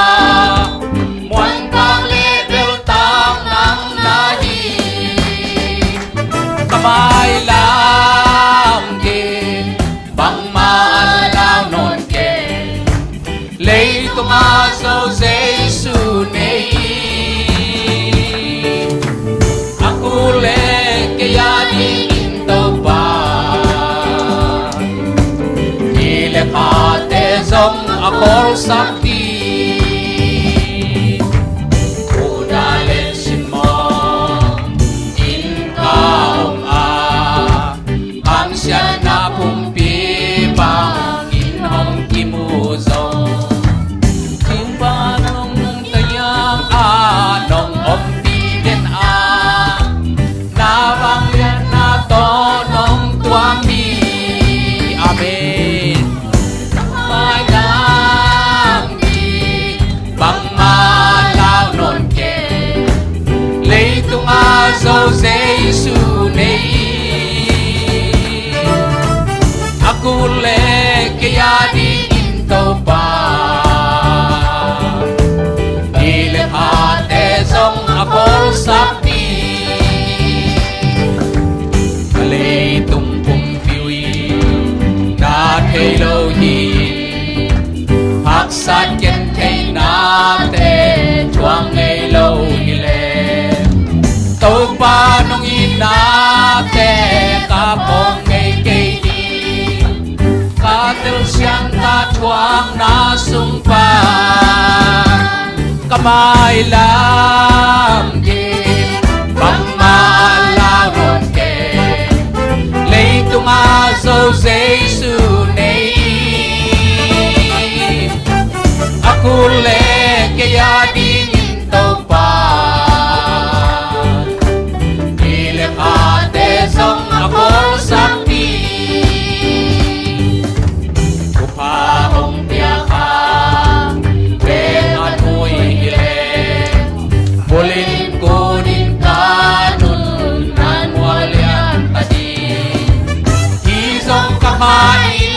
Muantang level tangang nahi. Kamay lang din, bang maalaw non ke, lay tumaso sa sunay. Ako le kaya di into ba, ilekate zong akol sakti. Udalit sin mo, inkaong ang siya na pumpi bang inhong kimuzong. Yung panong tayang anong ompiden nabang yan na tonong tuami. Amen. May damdi bang malaw non ke, lay tungaso sa isunay. Ako le kaya di into ba, ilekate zong akol sakti. Kalay tumpong piwi na kailaw yin, haksat ken kay nate chuang ilaw hile. Tau pa nung inate kapong kay di, katil siyang katuang nasumpah. Kamay lang din, bang maalaw non ke, lay tungaso sa sunay. Ako le kaya di into pa, ilekate zong akol sakti. Kupahong tiyakang bengan mo'y hile, bulin ko din kanun nan walian tadi. Isong kakain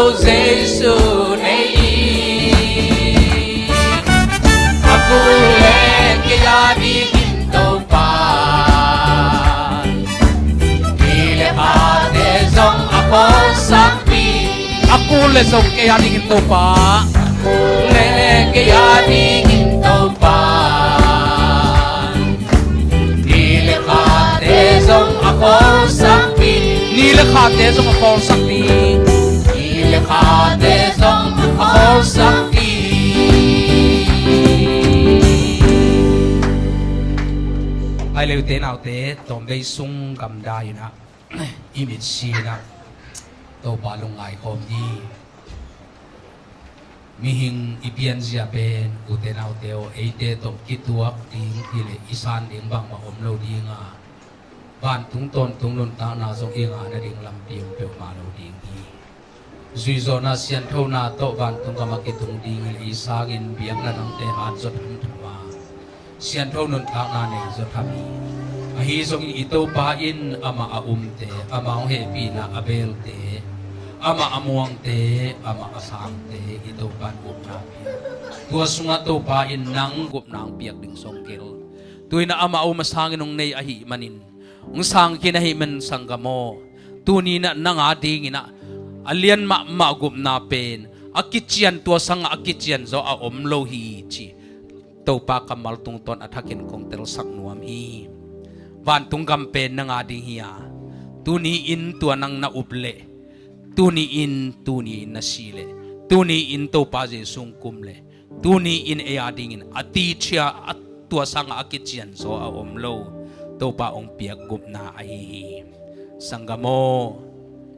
Giêsu này aku le ke ya di kinto pa ile pa de zong ako sakpi aku le song ke ya ding to pa le ke ya di kinto pa ile pa de zong ako sakpi ni le kha te song ko sak ni ile pa de zong ako sakpi ai le te nào te tom dei sung gam dai na imit si na to ba lung ai khom ni mi hing ipian zia pen u te nào te o e te tom ki tuak ding ki le isan ding bang ma om lo ding a ban tung ton tung lon ta na song ing a na ding lam piam pe ma lo ding hi zui zo na sian tho na to ban tung ka ma ki tung ding le isa gin biak na nang te hat zot hum thwa sian tho nun ta na ne zot thami a hi song ito pa in ama a te ama he pi na abel te ama amuang te ama asang te ito pan up na pi tua sunga to pa in nang gup nang piak ding song kel tuina ama o masangin nong nei ahi manin ung sang kinahi man sanggamo tuni na nanga ding ina alian ma gup na pen akichian tua sang akichian zo a om lo hi chi to pa kamal tung ton athakin kong tel sak nuam hi van tung gam pen nanga ding hiya tuni in tua nang na uple tuni in na sile tuni in to pa je sung kumle tuni in e ading in ati chia at tua sang akichian zo a om lo to pa ong piak gup na ai sanggamo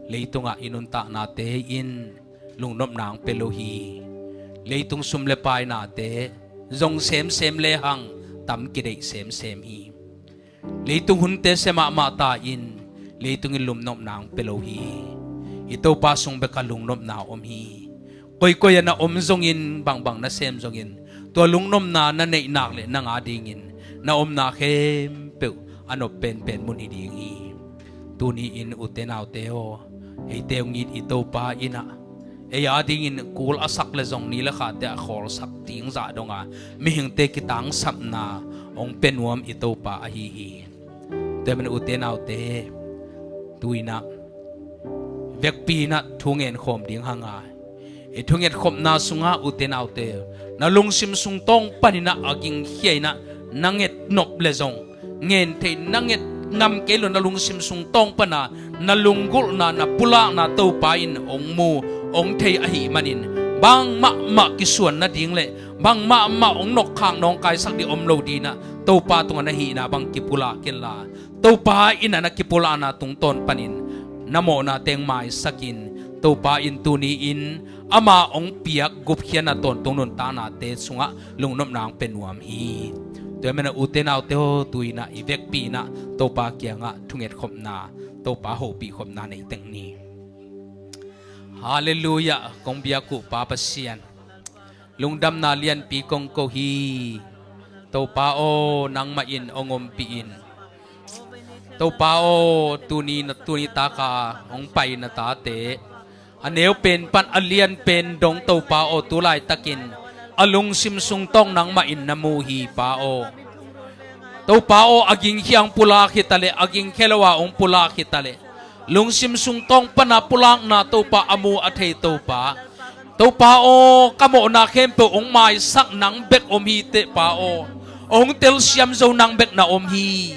leitunga inunta na te in lungnom nang pelohi leitung sumle pai na te zong sem le hang tam kidei sem hi leitung hunte sema ma ta in leitung in lumnom nang pelohi ito pa sung beka lungnom na om hi koy na om zong in bang na sem zong in to lungnom na nei nak le nang ading in na om na khem pe ano pen mun hi ding hi tuni in utenaw teo ei teo ngit ito pa ina e ading in kul asak le zong ni la kha te khol sak ting za donga mi hing te kitang sap na ong penwam ito pa a hi te men utenaw te tuina vek pi na thungen khom ding hanga e thungen khom na sunga utenaw te na lungsim sung tong panina aging hiaina nanget nop le zong ngen te nanget ngam kelo na lungsim sung tong pana na lunggul na pula na to pain ong mu ong thei ahi manin bang ma kisuan na ding le bang ma ong nok khang nong kai sak di om lo di na to pa tung na hi na bang kipula kella to pa ina na kipula na tung ton panin namo na teng mai sakin to pa in tuni in ama ong piak gup hian na ton tung nun ta na te sunga lungnom nang penuam hi to mena utenaw te ho tuina ivek pi na to pa kyanga thunget khom na to pa ho pi khom na nei teng ni hallelujah kong bia ku pa pasian lungdam na lian pi kong ko hi to pa o nang ma in ongom pi in to pa o tuni ta ka ong pai na ta te aneu pen pan alian pen dong to pa o tulai takin alung sim sung tong nang ma in na mu hi pa o to pa o aging hiang pula khitale aging khelawa ong pula khitale lung sim sung tong pana pulang na to pa amu athei to pa o kamo na khem pe ong mai sak nang bek om hi te pa o ong tel siam zo nang bek na om hi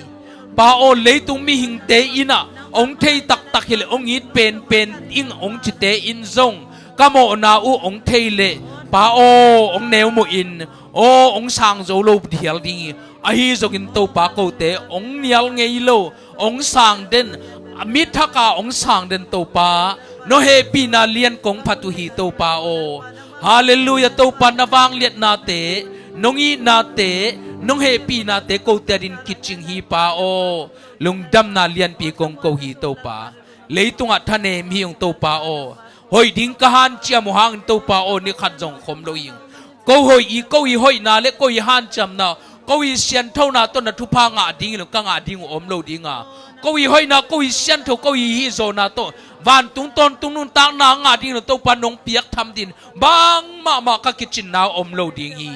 pa o leitung mi hing te ina ong thei tak hil ong it pen ing ong chite in zong kamo na u ong thei le pa o ong neu mo in o ong sang zo lo thial ding a hi zogin to pa ko te ong nial ngei lo ong sang den mit thaka ong sang den to pa no he pi na lian kong phatu hi to pa o hallelujah to pa na wang liat na te nongi na te nong he pi na te ko te din kitching hi pa o lungdam na lian pi kong ko hi to pa leitunga thane mi ong to pa o hoi ding ka han chia mo hang to pa o ni khat jong khom lo ing ko hoi hoi na le ko han cham na ko i sian thau na to na thu pa nga ding lo ka nga ding om lo dinga ko wi hoi na ko wi sian tho ko wi hi zo na to van tung ton tung nun ta na nga ding to panong piak tham din bang ma ka kitchen na om lo ding hi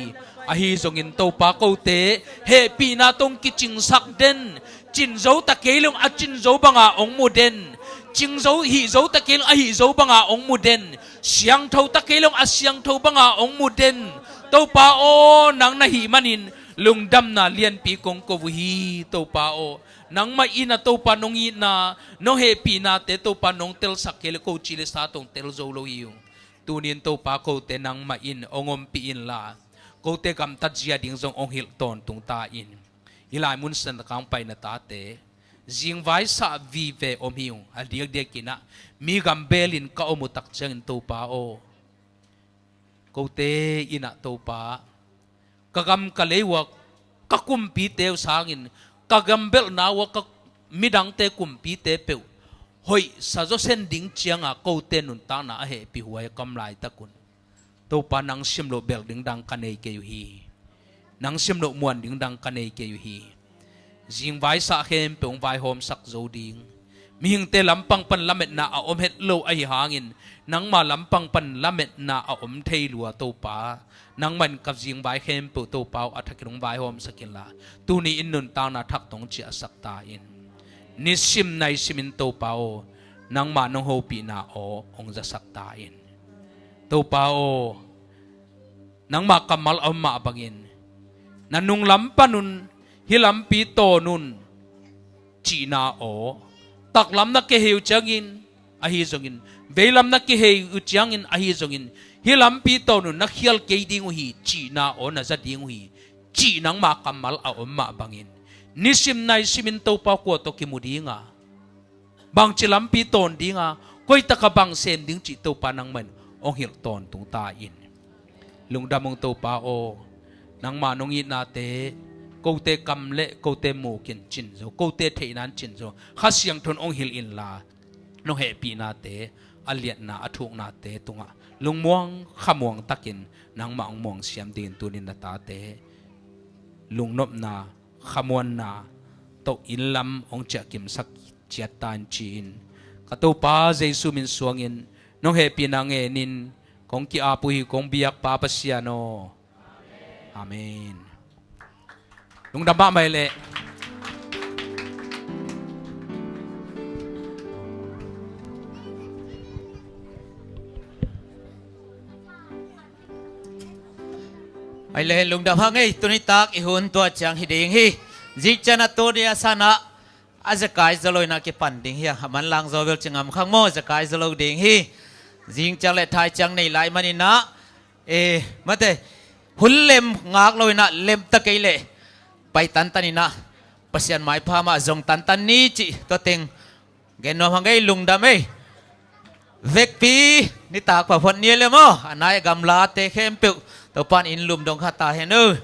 a hi zong in to pa ko te he pi na tong kitchen sak den chin zo ta kelong a chin zo banga ong mu den ching zo hi zo ta kelong a hi zo banga ong mu den siang tho ta kelong a siang tho banga ong mu den to pa o nang na hi manin lungdam na lian pi kong ko hi to pa o nang mai ina to pa nong ina no he pi na te to pa nong tel sakel ko chile sa tong tel zo lo yu tunin to pa ko te nang ma in ongom pi in la ko te kam ta jia ding zong ong hil ton tung ta in ilai mun san kang pai na ta te jing vai sa vi ve om hiu a diak de kina mi gam belin ka omu tak chang to pa o ko te ina to pa kagam kalewa kakumpi te sangin kagambel na wa ka midang te kumpi te pe hoi sa zo sen ding chiang a ko te nun ta na he pi huai kam lai takun to pa nang sim lo bel ding dang kanei ke yu hi nang sim lo muan ding dang kanei ke yu hi jing vai sa khem pe ong vai hom sak zo ding ming te lampang pan lamet na a om het lo ai hangin nang ma lampang pan lamet na a om thei lua to pa nang man kap jing vai khem pu to pau athakirong vai hom sakila tu ni in nun ta na thak tong chi asak ta in ni sim nai simin to pau nang ma nong ho pi na o ong za sak ta in to pau nang ma kamal am ma bangin nanung lampanun hilam pi to nun chi na o tak lam na ke heu changin a hi zongin veilam na ke heu changin a hi zongin hilam pi to nun na khial ke ding hi chi na o na za ding hi chi nang ma kamal a om ma bangin nisim nai simin to pa ko to ki mudinga bang chilam pi ton dinga koi ta ka bang sem ding chi to pa nang man ong hil ton tung ta in lungdamong to pa o nang ma nong i na te ko te kam le ko te mu kin chin zo ko te thei nan chin zo kha siang thon ong hil in la no he pi na te aliat na athuk na te tunga lungmuang khamuang takin nang ma ong mong siam din tunin na ta te lungnop na khamuan na to inlam ong cha kim sak chiat tan chin ka to pa jesu min suangin no he pi na nge nin kong ki apu hi kong biak pa pasiano amen lung damba mai le ai le lung dam hang ei tuni tak I hun to chang hi ding hi zik chana to dia sana azakai zaloi na ke pan ding hi man lang zo vel chingam khang mo zakai zalo ding hi jing chang le thai chang nei lai mani na mate hullem ngak loi na lem ta ke le pai tan tani na pasian mai pha ma zong tan tan ni chi to teng gen no hang ei lung dam ei vek pi ni tak pa phon ni le mo anai gamla te khem pe to pan in lum dong khata he nu